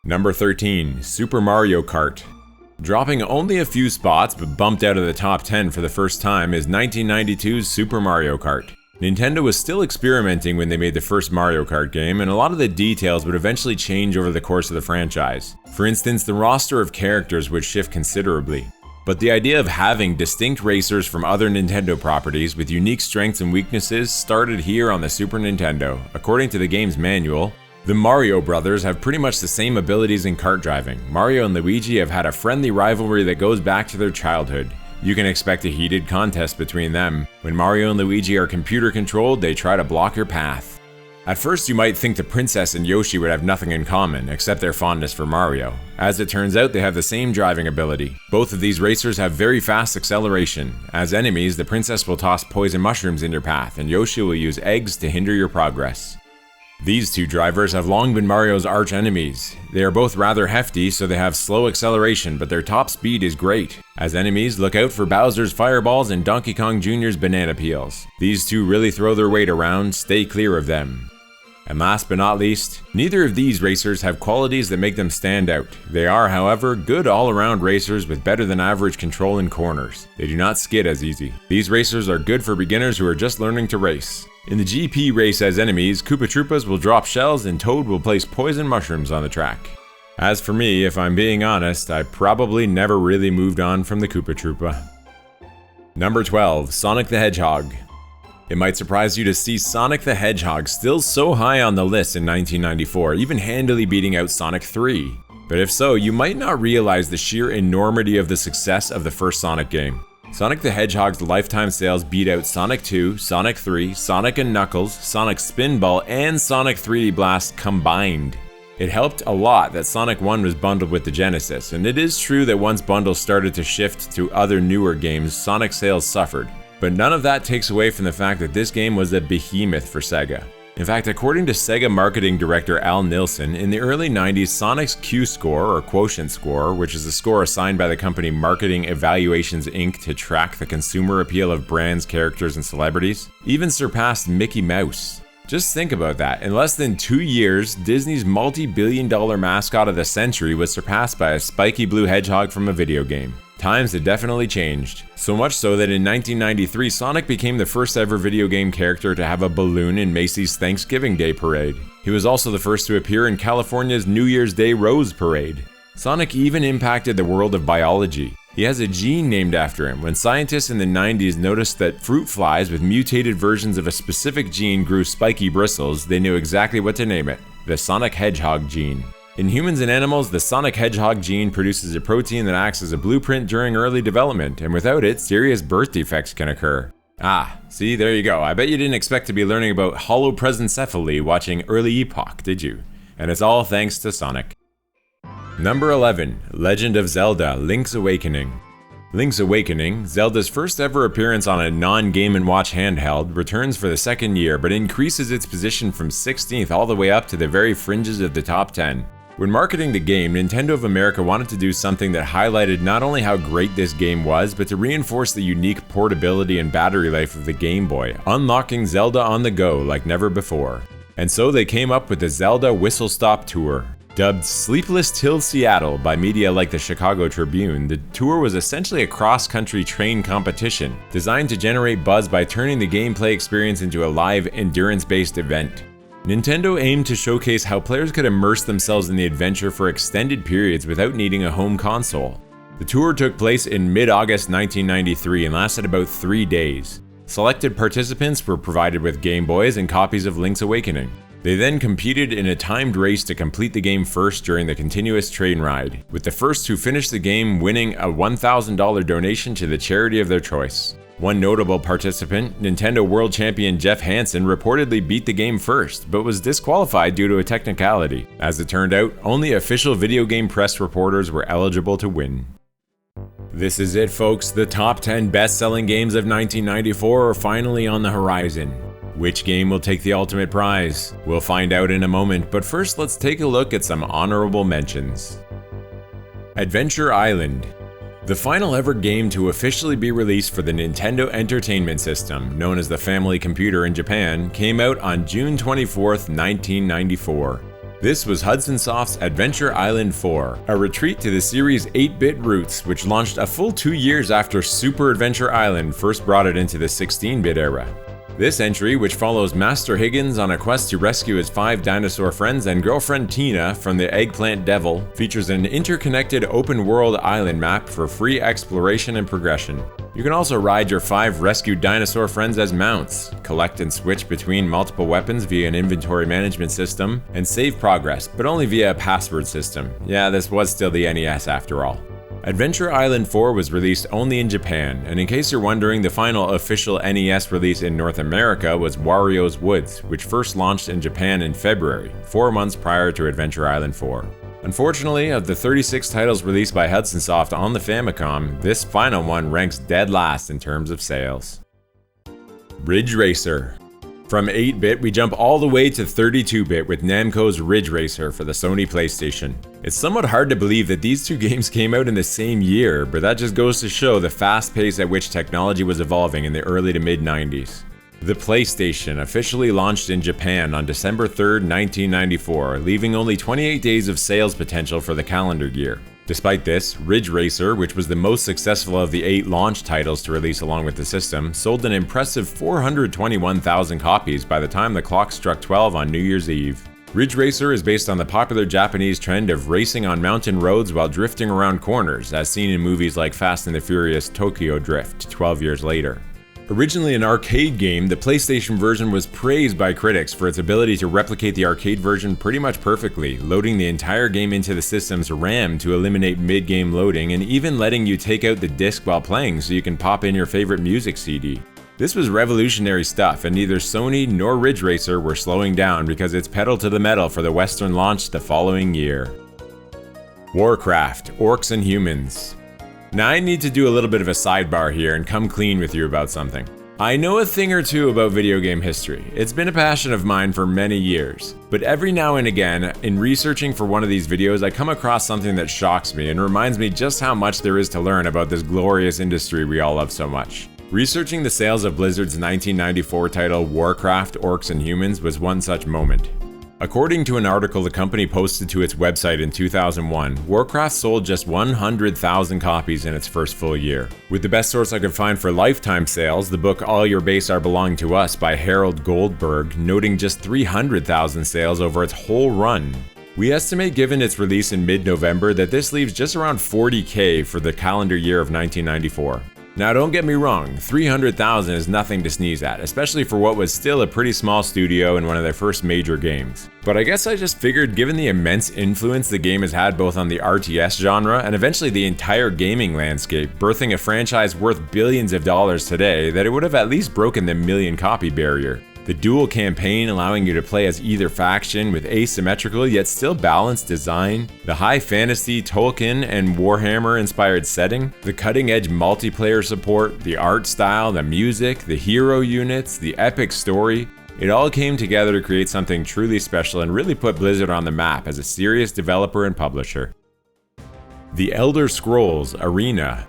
Number 13, Super Mario Kart. Dropping only a few spots but bumped out of the top 10 for the first time is 1992's Super Mario Kart. Nintendo was still experimenting when they made the first Mario Kart game, and a lot of the details would eventually change over the course of the franchise. For instance, the roster of characters would shift considerably. But the idea of having distinct racers from other Nintendo properties with unique strengths and weaknesses started here on the Super Nintendo. According to the game's manual, the Mario brothers have pretty much the same abilities in kart driving. Mario and Luigi have had a friendly rivalry that goes back to their childhood. You can expect a heated contest between them. When Mario and Luigi are computer controlled, they try to block your path. At first you might think the princess and Yoshi would have nothing in common, except their fondness for Mario. As it turns out, they have the same driving ability. Both of these racers have very fast acceleration. As enemies, the princess will toss poison mushrooms in your path, and Yoshi will use eggs to hinder your progress. These two drivers have long been Mario's arch enemies. They are both rather hefty, so they have slow acceleration, but their top speed is great. As enemies, look out for Bowser's fireballs and Donkey Kong Jr.'s banana peels. These two really throw their weight around, stay clear of them. And last but not least, neither of these racers have qualities that make them stand out. They are, however, good all-around racers with better than average control in corners. They do not skid as easy. These racers are good for beginners who are just learning to race. In the GP race as enemies, Koopa Troopas will drop shells and Toad will place poison mushrooms on the track. As for me, if I'm being honest, I probably never really moved on from the Koopa Troopa. Number 12, Sonic the Hedgehog. It might surprise you to see Sonic the Hedgehog still so high on the list in 1994, even handily beating out Sonic 3. But if so, you might not realize the sheer enormity of the success of the first Sonic game. Sonic the Hedgehog's lifetime sales beat out Sonic 2, Sonic 3, Sonic & Knuckles, Sonic Spinball, and Sonic 3D Blast combined. It helped a lot that Sonic 1 was bundled with the Genesis, and it is true that once bundles started to shift to other newer games, Sonic sales suffered. But none of that takes away from the fact that this game was a behemoth for Sega. In fact, according to Sega marketing director Al Nilsson, in the early 90s, Sonic's Q-score, or quotient score, which is a score assigned by the company Marketing Evaluations Inc. to track the consumer appeal of brands, characters, and celebrities, even surpassed Mickey Mouse. Just think about that. In less than 2 years, Disney's multi-billion-dollar mascot of the century was surpassed by a spiky blue hedgehog from a video game. Times had definitely changed. So much so that in 1993, Sonic became the first ever video game character to have a balloon in Macy's Thanksgiving Day Parade. He was also the first to appear in California's New Year's Day Rose Parade. Sonic even impacted the world of biology. He has a gene named after him. When scientists in the 90s noticed that fruit flies with mutated versions of a specific gene grew spiky bristles, they knew exactly what to name it: the Sonic Hedgehog gene. In humans and animals, the Sonic Hedgehog gene produces a protein that acts as a blueprint during early development, and without it, serious birth defects can occur. Ah, see, there you go. I bet you didn't expect to be learning about holoprosencephaly watching Early Epoch, did you? And it's all thanks to Sonic. Number 11, Legend of Zelda: Link's Awakening. Link's Awakening, Zelda's first ever appearance on a non-Game & Watch handheld, returns for the second year but increases its position from 16th all the way up to the very fringes of the top 10. When marketing the game, Nintendo of America wanted to do something that highlighted not only how great this game was, but to reinforce the unique portability and battery life of the Game Boy, unlocking Zelda on the go like never before. And so they came up with the Zelda Whistle Stop Tour. Dubbed Sleepless Till Seattle by media like the Chicago Tribune, the tour was essentially a cross-country train competition, designed to generate buzz by turning the gameplay experience into a live, endurance-based event. Nintendo aimed to showcase how players could immerse themselves in the adventure for extended periods without needing a home console. The tour took place in mid-August 1993 and lasted about 3 days. Selected participants were provided with Game Boys and copies of Link's Awakening. They then competed in a timed race to complete the game first during the continuous train ride, with the first who finished the game winning a $1,000 donation to the charity of their choice. One notable participant, Nintendo World Champion Jeff Hansen, reportedly beat the game first, but was disqualified due to a technicality. As it turned out, only official video game press reporters were eligible to win. This is it, folks. The top 10 best-selling games of 1994 are finally on the horizon. Which game will take the ultimate prize? We'll find out in a moment, but first let's take a look at some honorable mentions. Adventure Island. The final ever game to officially be released for the Nintendo Entertainment System, known as the Family Computer in Japan, came out on June 24, 1994. This was Hudson Soft's Adventure Island 4, a retreat to the series' 8-bit roots, which launched a full 2 years after Super Adventure Island first brought it into the 16-bit era. This entry, which follows Master Higgins on a quest to rescue his 5 dinosaur friends and girlfriend Tina from the Eggplant Devil, features an interconnected open-world island map for free exploration and progression. You can also ride your 5 rescued dinosaur friends as mounts, collect and switch between multiple weapons via an inventory management system, and save progress, but only via a password system. Yeah, this was still the NES after all. Adventure Island 4 was released only in Japan, and in case you're wondering, the final official NES release in North America was Wario's Woods, which first launched in Japan in February, 4 months prior to Adventure Island 4. Unfortunately, of the 36 titles released by Hudson Soft on the Famicom, this final one ranks dead last in terms of sales. Ridge Racer. From 8-bit, we jump all the way to 32-bit with Namco's Ridge Racer for the Sony PlayStation. It's somewhat hard to believe that these two games came out in the same year, but that just goes to show the fast pace at which technology was evolving in the early to mid-90s. The PlayStation officially launched in Japan on December 3, 1994, leaving only 28 days of sales potential for the calendar year. Despite this, Ridge Racer, which was the most successful of the 8 launch titles to release along with the system, sold an impressive 421,000 copies by the time the clock struck 12 on New Year's Eve. Ridge Racer is based on the popular Japanese trend of racing on mountain roads while drifting around corners, as seen in movies like Fast and the Furious Tokyo Drift 12 years later. Originally an arcade game, the PlayStation version was praised by critics for its ability to replicate the arcade version pretty much perfectly, loading the entire game into the system's RAM to eliminate mid-game loading, and even letting you take out the disc while playing so you can pop in your favorite music CD. This was revolutionary stuff, and neither Sony nor Ridge Racer were slowing down because it's pedal to the metal for the Western launch the following year. Warcraft, Orcs and Humans. Now I need to do a little bit of a sidebar here and come clean with you about something. I know a thing or two about video game history. It's been a passion of mine for many years. But every now and again, in researching for one of these videos, I come across something that shocks me and reminds me just how much there is to learn about this glorious industry we all love so much. Researching the sales of Blizzard's 1994 title Warcraft, Orcs and Humans was one such moment. According to an article the company posted to its website in 2001, Warcraft sold just 100,000 copies in its first full year. With the best source I could find for lifetime sales, the book All Your Base Are Belong to Us by Harold Goldberg, noting just 300,000 sales over its whole run. We estimate, given its release in mid-November, that this leaves just around 40K for the calendar year of 1994. Now don't get me wrong, 300,000 is nothing to sneeze at, especially for what was still a pretty small studio and one of their first major games. But I guess I just figured, given the immense influence the game has had both on the RTS genre and eventually the entire gaming landscape, birthing a franchise worth billions of dollars today, that it would have at least broken the million copy barrier. The dual campaign allowing you to play as either faction with asymmetrical yet still balanced design, the high fantasy, Tolkien, and Warhammer inspired setting, the cutting edge multiplayer support, the art style, the music, the hero units, the epic story, it all came together to create something truly special and really put Blizzard on the map as a serious developer and publisher. The Elder Scrolls Arena.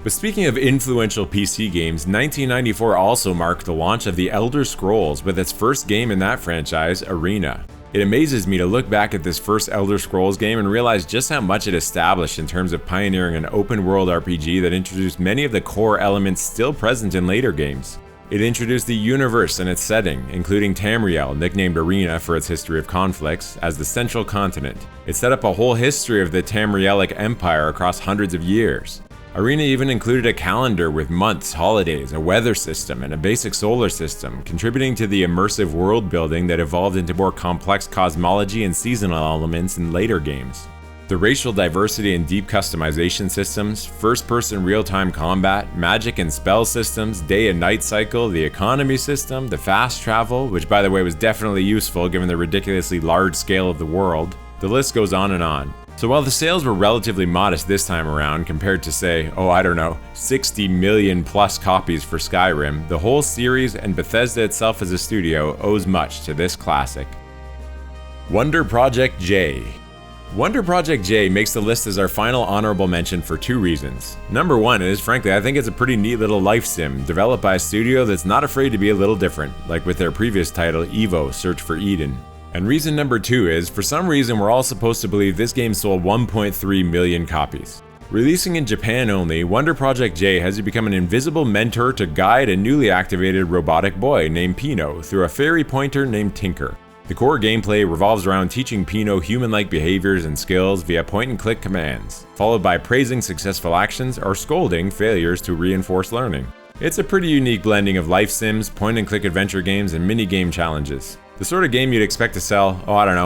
But speaking of influential PC games, 1994 also marked the launch of The Elder Scrolls with its first game in that franchise, Arena. It amazes me to look back at this first Elder Scrolls game and realize just how much it established in terms of pioneering an open-world RPG that introduced many of the core elements still present in later games. It introduced the universe and its setting, including Tamriel, nicknamed Arena for its history of conflicts, as the central continent. It set up a whole history of the Tamrielic Empire across hundreds of years. Arena even included a calendar with months, holidays, a weather system, and a basic solar system, contributing to the immersive world building that evolved into more complex cosmology and seasonal elements in later games. The racial diversity and deep customization systems, first-person real-time combat, magic and spell systems, day and night cycle, the economy system, the fast travel, which by the way was definitely useful given the ridiculously large scale of the world, the list goes on and on. So while the sales were relatively modest this time around compared to say, 60 million plus copies for Skyrim, the whole series and Bethesda itself as a studio owes much to this classic. Wonder Project J. Wonder Project J makes the list as our final honorable mention for two reasons. Number one is, frankly, I think it's a pretty neat little life sim, developed by a studio that's not afraid to be a little different, like with their previous title, Evo: Search for Eden. And reason number two is, for some reason we're all supposed to believe this game sold 1.3 million copies. Releasing in Japan only, Wonder Project J has you become an invisible mentor to guide a newly activated robotic boy named Pino through a fairy pointer named Tinker. The core gameplay revolves around teaching Pino human-like behaviors and skills via point-and-click commands, followed by praising successful actions or scolding failures to reinforce learning. It's a pretty unique blending of life sims, point-and-click adventure games, and mini-game challenges. The sort of game you'd expect to sell,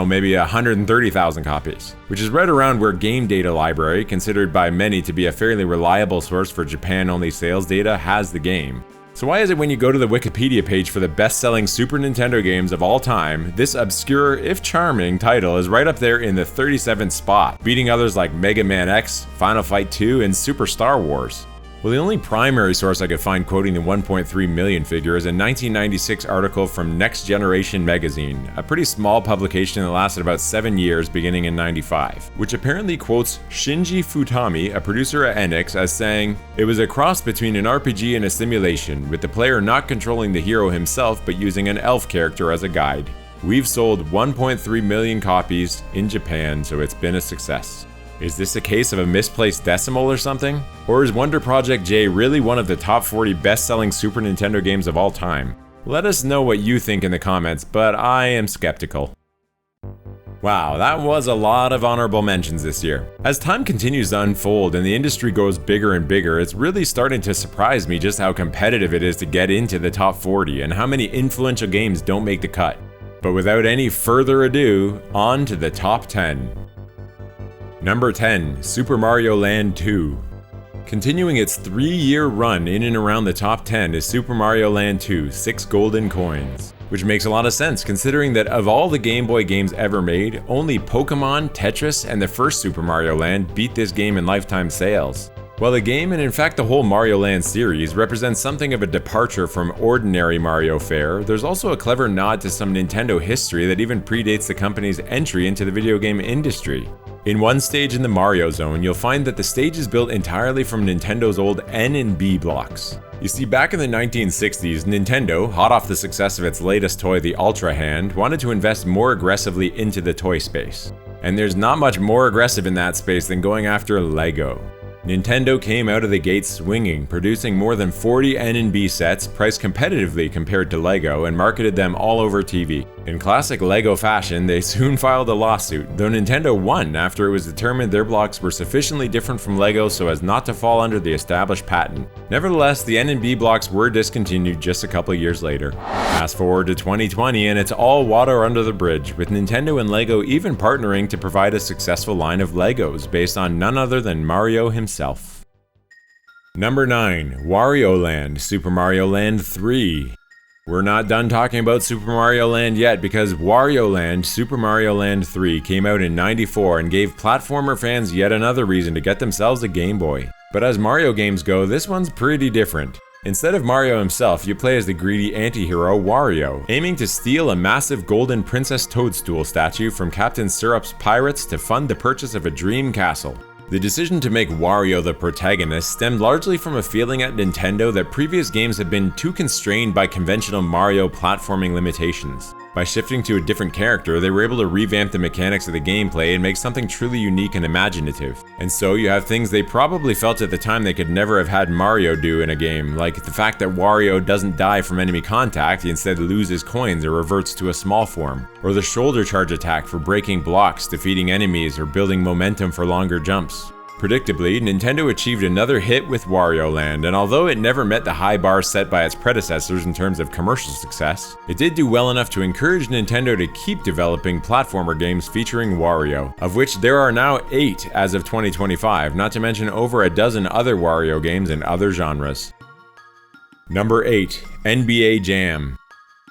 maybe 130,000 copies, which is right around where Game Data Library, considered by many to be a fairly reliable source for Japan-only sales data, has the game. So why is it when you go to the Wikipedia page for the best-selling Super Nintendo games of all time, this obscure, if charming, title is right up there in the 37th spot, beating others like Mega Man X, Final Fight 2, and Super Star Wars? Well, the only primary source I could find quoting the 1.3 million figure is a 1996 article from Next Generation magazine, a pretty small publication that lasted about 7 years beginning in 95, which apparently quotes Shinji Futami, a producer at Enix, as saying, "It was a cross between an RPG and a simulation, with the player not controlling the hero himself but using an elf character as a guide. We've sold 1.3 million copies in Japan, so it's been a success." Is this a case of a misplaced decimal or something? Or is Wonder Project J really one of the top 40 best-selling Super Nintendo games of all time? Let us know what you think in the comments, but I am skeptical. Wow, that was a lot of honorable mentions this year. As time continues to unfold and the industry grows bigger and bigger, it's really starting to surprise me just how competitive it is to get into the top 40 and how many influential games don't make the cut. But without any further ado, on to the top 10. Number 10, Super Mario Land 2. Continuing its 3-year run in and around the top 10 is Super Mario Land 2, 6 golden coins. Which makes a lot of sense considering that of all the Game Boy games ever made, only Pokemon, Tetris, and the first Super Mario Land beat this game in lifetime sales. While the game, and in fact the whole Mario Land series, represents something of a departure from ordinary Mario fare, there's also a clever nod to some Nintendo history that even predates the company's entry into the video game industry. In one stage in the Mario Zone, you'll find that the stage is built entirely from Nintendo's old N and B blocks. You see, back in the 1960s, Nintendo, hot off the success of its latest toy, the Ultra Hand, wanted to invest more aggressively into the toy space. And there's not much more aggressive in that space than going after Lego. Nintendo came out of the gate swinging, producing more than 40 N and B sets priced competitively compared to Lego and marketed them all over TV. In classic Lego fashion, they soon filed a lawsuit, though Nintendo won after it was determined their blocks were sufficiently different from Lego so as not to fall under the established patent. Nevertheless, the N and B blocks were discontinued just a couple years later. Fast forward to 2020 and it's all water under the bridge, with Nintendo and Lego even partnering to provide a successful line of Legos based on none other than Mario himself. Number 9, Wario Land, Super Mario Land 3. We're not done talking about Super Mario Land yet because Wario Land, Super Mario Land 3 came out in '94 and gave platformer fans yet another reason to get themselves a Game Boy. But as Mario games go, this one's pretty different. Instead of Mario himself, you play as the greedy anti-hero Wario, aiming to steal a massive golden Princess Toadstool statue from Captain Syrup's pirates to fund the purchase of a dream castle. The decision to make Wario the protagonist stemmed largely from a feeling at Nintendo that previous games had been too constrained by conventional Mario platforming limitations. By shifting to a different character, they were able to revamp the mechanics of the gameplay and make something truly unique and imaginative. And so you have things they probably felt at the time they could never have had Mario do in a game, like the fact that Wario doesn't die from enemy contact, he instead loses coins or reverts to a small form, or the shoulder charge attack for breaking blocks, defeating enemies, or building momentum for longer jumps. Predictably, Nintendo achieved another hit with Wario Land, and although it never met the high bar set by its predecessors in terms of commercial success, it did do well enough to encourage Nintendo to keep developing platformer games featuring Wario, of which there are now 8 as of 2025, not to mention over a dozen other Wario games in other genres. Number 8, NBA Jam.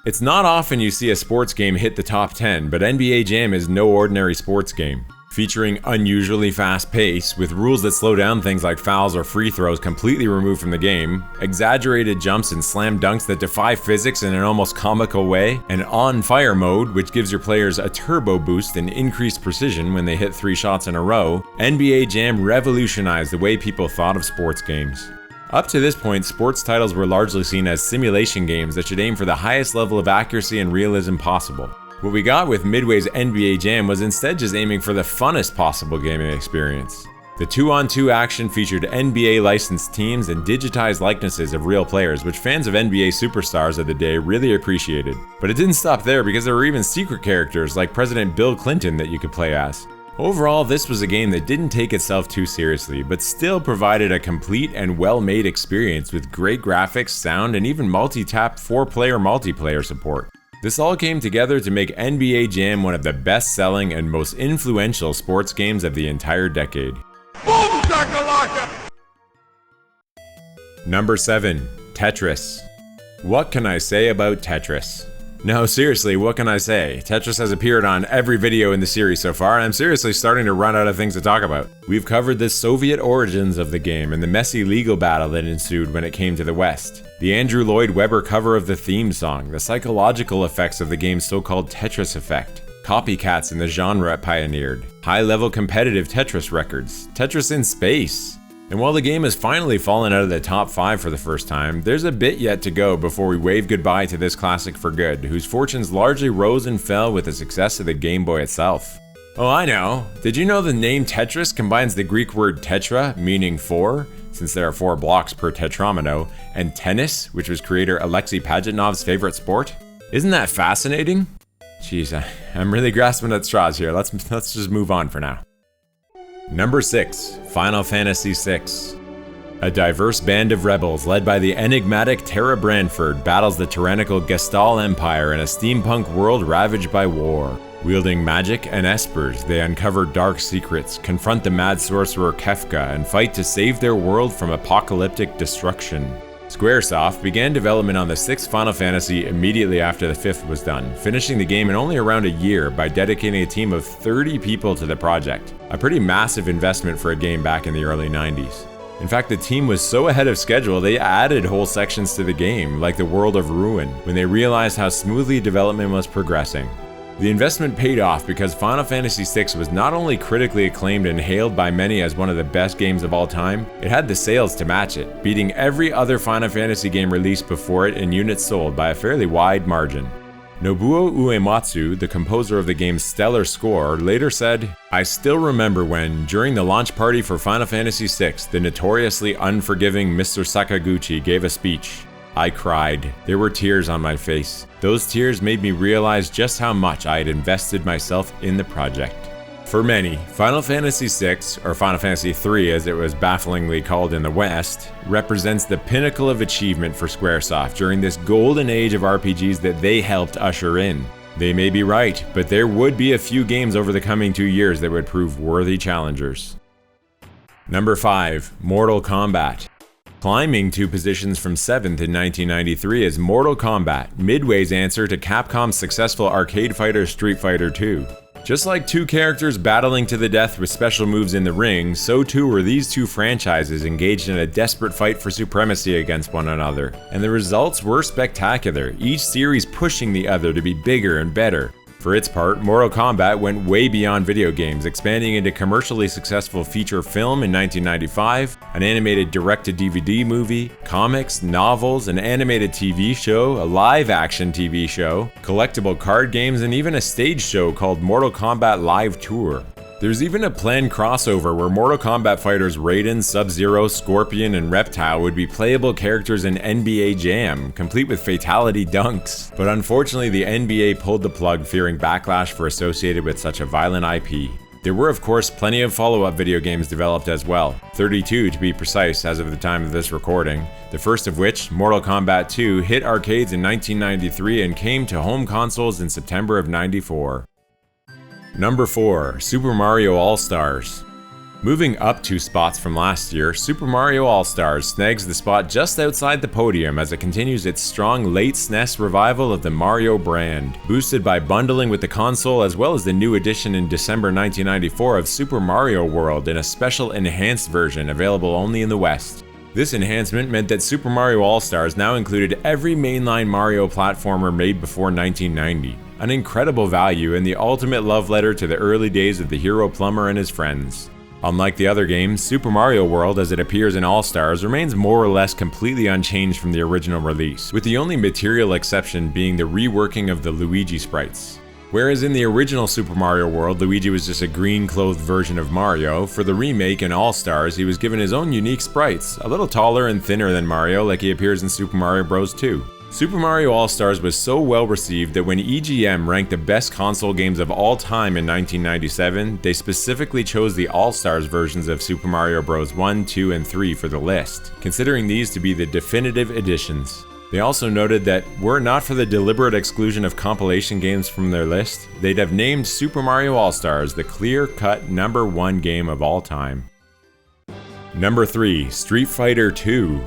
It's not often you see a sports game hit the top 10, but NBA Jam is no ordinary sports game. Featuring unusually fast pace, with rules that slow down things like fouls or free throws completely removed from the game, exaggerated jumps and slam dunks that defy physics in an almost comical way, and on-fire mode, which gives your players a turbo boost and increased precision when they hit 3 shots in a row, NBA Jam revolutionized the way people thought of sports games. Up to this point, sports titles were largely seen as simulation games that should aim for the highest level of accuracy and realism possible. What we got with Midway's NBA Jam was instead just aiming for the funnest possible gaming experience. The 2-on-2 action featured NBA licensed teams and digitized likenesses of real players, which fans of NBA superstars of the day really appreciated. But it didn't stop there, because there were even secret characters like President Bill Clinton that you could play as. Overall, this was a game that didn't take itself too seriously, but still provided a complete and well-made experience with great graphics, sound, and even multi-tap 4-player multiplayer support. This all came together to make NBA Jam one of the best-selling and most influential sports games of the entire decade. Boom, shakalaka! Number 7. Tetris. What can I say about Tetris? No, seriously, what can I say? Tetris has appeared on every video in the series so far, and I'm seriously starting to run out of things to talk about. We've covered the Soviet origins of the game and the messy legal battle that ensued when it came to the West, the Andrew Lloyd Webber cover of the theme song, the psychological effects of the game's so-called Tetris effect, copycats in the genre it pioneered, high-level competitive Tetris records, Tetris in space. And while the game has finally fallen out of the top 5 for the first time, there's a bit yet to go before we wave goodbye to this classic for good, whose fortunes largely rose and fell with the success of the Game Boy itself. Oh, I know. Did you know the name Tetris combines the Greek word tetra, meaning 4, since there are 4 blocks per tetromino, and tennis, which was creator Alexei Pajitnov's favorite sport? Isn't that fascinating? Jeez, I'm really grasping at straws here. Let's just move on for now. Number 6. Final Fantasy VI. A diverse band of rebels led by the enigmatic Terra Branford battles the tyrannical Gestal Empire in a steampunk world ravaged by war. Wielding magic and espers, they uncover dark secrets, confront the mad sorcerer Kefka, and fight to save their world from apocalyptic destruction. Squaresoft began development on the 6th Final Fantasy immediately after the 5th was done, finishing the game in only around a year by dedicating a team of 30 people to the project, a pretty massive investment for a game back in the early 90s. In fact, the team was so ahead of schedule they added whole sections to the game, like the World of Ruin, when they realized how smoothly development was progressing. The investment paid off because Final Fantasy VI was not only critically acclaimed and hailed by many as one of the best games of all time, it had the sales to match it, beating every other Final Fantasy game released before it in units sold by a fairly wide margin. Nobuo Uematsu, the composer of the game's stellar score, later said, "I still remember when, during the launch party for Final Fantasy VI, the notoriously unforgiving Mr. Sakaguchi gave a speech. I cried. There were tears on my face. Those tears made me realize just how much I had invested myself in the project." For many, Final Fantasy VI, or Final Fantasy III as it was bafflingly called in the West, represents the pinnacle of achievement for Squaresoft during this golden age of RPGs that they helped usher in. They may be right, but there would be a few games over the coming 2 years that would prove worthy challengers. Number 5. Mortal Kombat. Climbing 2 positions from 7th in 1993 is Mortal Kombat, Midway's answer to Capcom's successful arcade fighter Street Fighter II. Just like 2 characters battling to the death with special moves in the ring, so too were these 2 franchises engaged in a desperate fight for supremacy against one another. And the results were spectacular, each series pushing the other to be bigger and better. For its part, Mortal Kombat went way beyond video games, expanding into commercially successful feature film in 1995, an animated direct-to-DVD movie, comics, novels, an animated TV show, a live-action TV show, collectible card games, and even a stage show called Mortal Kombat Live Tour. There's even a planned crossover where Mortal Kombat fighters Raiden, Sub-Zero, Scorpion, and Reptile would be playable characters in NBA Jam, complete with fatality dunks. But unfortunately, the NBA pulled the plug, fearing backlash for associated with such a violent IP. There were of course plenty of follow-up video games developed as well, 32 to be precise as of the time of this recording, the first of which, Mortal Kombat II, hit arcades in 1993 and came to home consoles in September of '94. Number 4. Super Mario All-Stars. Moving up 2 spots from last year, Super Mario All-Stars snags the spot just outside the podium as it continues its strong late SNES revival of the Mario brand, boosted by bundling with the console as well as the new edition in December 1994 of Super Mario World in a special enhanced version available only in the West. This enhancement meant that Super Mario All-Stars now included every mainline Mario platformer made before 1990. An incredible value and the ultimate love letter to the early days of the hero plumber and his friends. Unlike the other games, Super Mario World as it appears in All-Stars remains more or less completely unchanged from the original release, with the only material exception being the reworking of the Luigi sprites. Whereas in the original Super Mario World, Luigi was just a green-clothed version of Mario, for the remake in All-Stars, he was given his own unique sprites, a little taller and thinner than Mario like he appears in Super Mario Bros. 2. Super Mario All-Stars was so well received that when EGM ranked the best console games of all time in 1997, they specifically chose the All-Stars versions of Super Mario Bros. 1, 2, and 3 for the list, considering these to be the definitive editions. They also noted that were it not for the deliberate exclusion of compilation games from their list, they'd have named Super Mario All-Stars the clear-cut #1 game of all time. Number 3. Street Fighter II.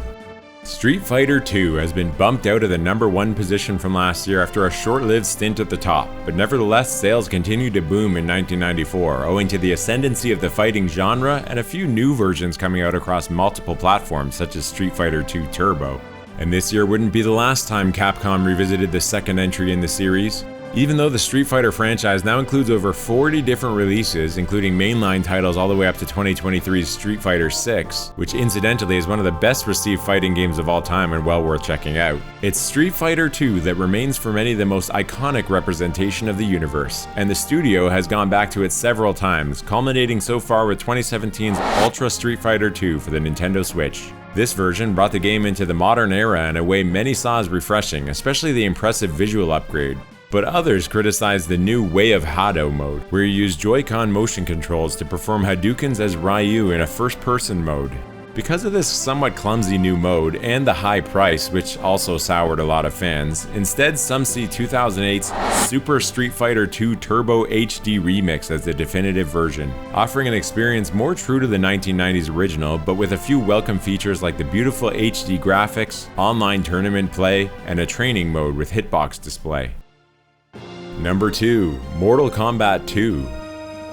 Street Fighter II has been bumped out of the #1 position from last year after a short-lived stint at the top, but nevertheless sales continued to boom in 1994 owing to the ascendancy of the fighting genre and a few new versions coming out across multiple platforms such as Street Fighter II Turbo. And this year wouldn't be the last time Capcom revisited the second entry in the series. Even though the Street Fighter franchise now includes over 40 different releases, including mainline titles all the way up to 2023's Street Fighter VI, which incidentally is one of the best received fighting games of all time and well worth checking out. It's Street Fighter II that remains for many the most iconic representation of the universe, and the studio has gone back to it several times, culminating so far with 2017's Ultra Street Fighter II for the Nintendo Switch. This version brought the game into the modern era in a way many saw as refreshing, especially the impressive visual upgrade. But others criticized the new Way of Hado mode, where you use Joy-Con motion controls to perform Hadoukens as Ryu in a first-person mode. Because of this somewhat clumsy new mode and the high price, which also soured a lot of fans, instead some see 2008's Super Street Fighter II Turbo HD Remix as the definitive version, offering an experience more true to the 1990s original, but with a few welcome features like the beautiful HD graphics, online tournament play, and a training mode with hitbox display. Number 2. Mortal Kombat II.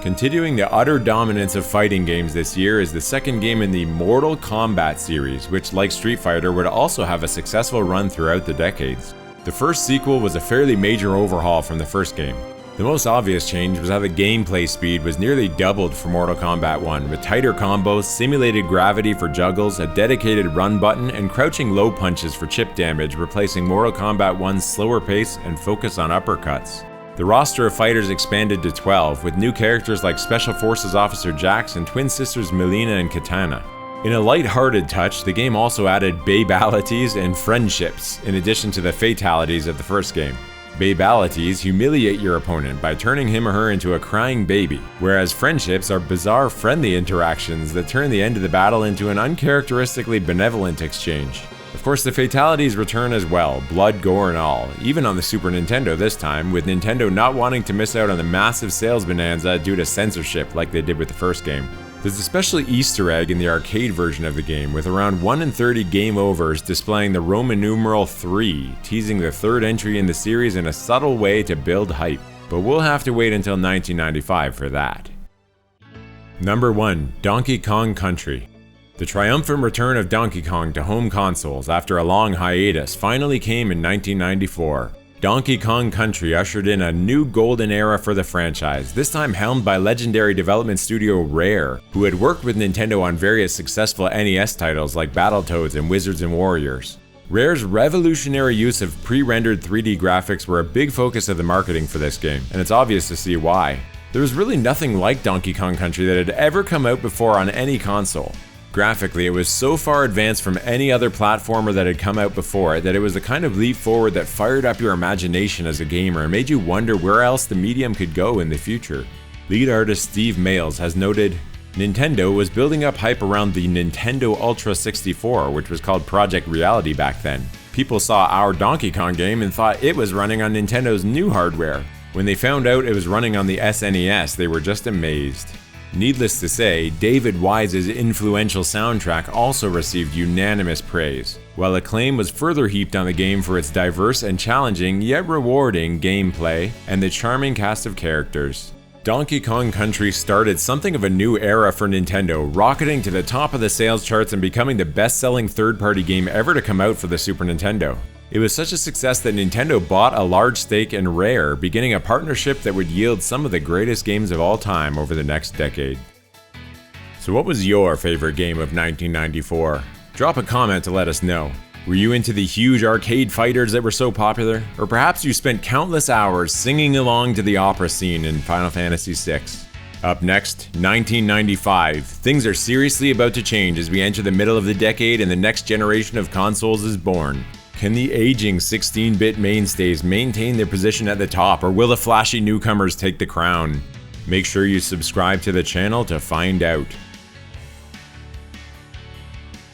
Continuing the utter dominance of fighting games this year is the second game in the Mortal Kombat series, which like Street Fighter would also have a successful run throughout the decades. The first sequel was a fairly major overhaul from the first game. The most obvious change was how the gameplay speed was nearly doubled for Mortal Kombat 1, with tighter combos, simulated gravity for juggles, a dedicated run button, and crouching low punches for chip damage, replacing Mortal Kombat 1's slower pace and focus on uppercuts. The roster of fighters expanded to 12, with new characters like Special Forces Officer Jax and twin sisters Melina and Katana. In a light-hearted touch, the game also added babalities and friendships, in addition to the fatalities of the first game. Babalities humiliate your opponent by turning him or her into a crying baby, whereas friendships are bizarre friendly interactions that turn the end of the battle into an uncharacteristically benevolent exchange. Of course, the fatalities return as well, blood, gore, and all, even on the Super Nintendo this time, with Nintendo not wanting to miss out on the massive sales bonanza due to censorship like they did with the first game. There's a special Easter egg in the arcade version of the game, with around 1 in 30 game overs displaying the Roman numeral 3, teasing the third entry in the series in a subtle way to build hype. But we'll have to wait until 1995 for that. Number 1. Donkey Kong Country. The triumphant return of Donkey Kong to home consoles after a long hiatus finally came in 1994. Donkey Kong Country ushered in a new golden era for the franchise, this time helmed by legendary development studio Rare, who had worked with Nintendo on various successful NES titles like Battletoads and Wizards and Warriors. Rare's revolutionary use of pre-rendered 3D graphics were a big focus of the marketing for this game, and it's obvious to see why. There was really nothing like Donkey Kong Country that had ever come out before on any console. Graphically, it was so far advanced from any other platformer that had come out before it that it was the kind of leap forward that fired up your imagination as a gamer and made you wonder where else the medium could go in the future. Lead artist Steve Mails has noted, Nintendo was building up hype around the Nintendo Ultra 64, which was called Project Reality back then. People saw our Donkey Kong game and thought it was running on Nintendo's new hardware. When they found out it was running on the SNES, they were just amazed. Needless to say, David Wise's influential soundtrack also received unanimous praise, while acclaim was further heaped on the game for its diverse and challenging yet rewarding gameplay and the charming cast of characters. Donkey Kong Country started something of a new era for Nintendo, rocketing to the top of the sales charts and becoming the best-selling third-party game ever to come out for the Super Nintendo. It was such a success that Nintendo bought a large stake in Rare, beginning a partnership that would yield some of the greatest games of all time over the next decade. So what was your favorite game of 1994? Drop a comment to let us know. Were you into the huge arcade fighters that were so popular? Or perhaps you spent countless hours singing along to the opera scene in Final Fantasy VI? Up next, 1995. Things are seriously about to change as we enter the middle of the decade and the next generation of consoles is born. Can the aging 16-bit mainstays maintain their position at the top, or will the flashy newcomers take the crown? Make sure you subscribe to the channel to find out.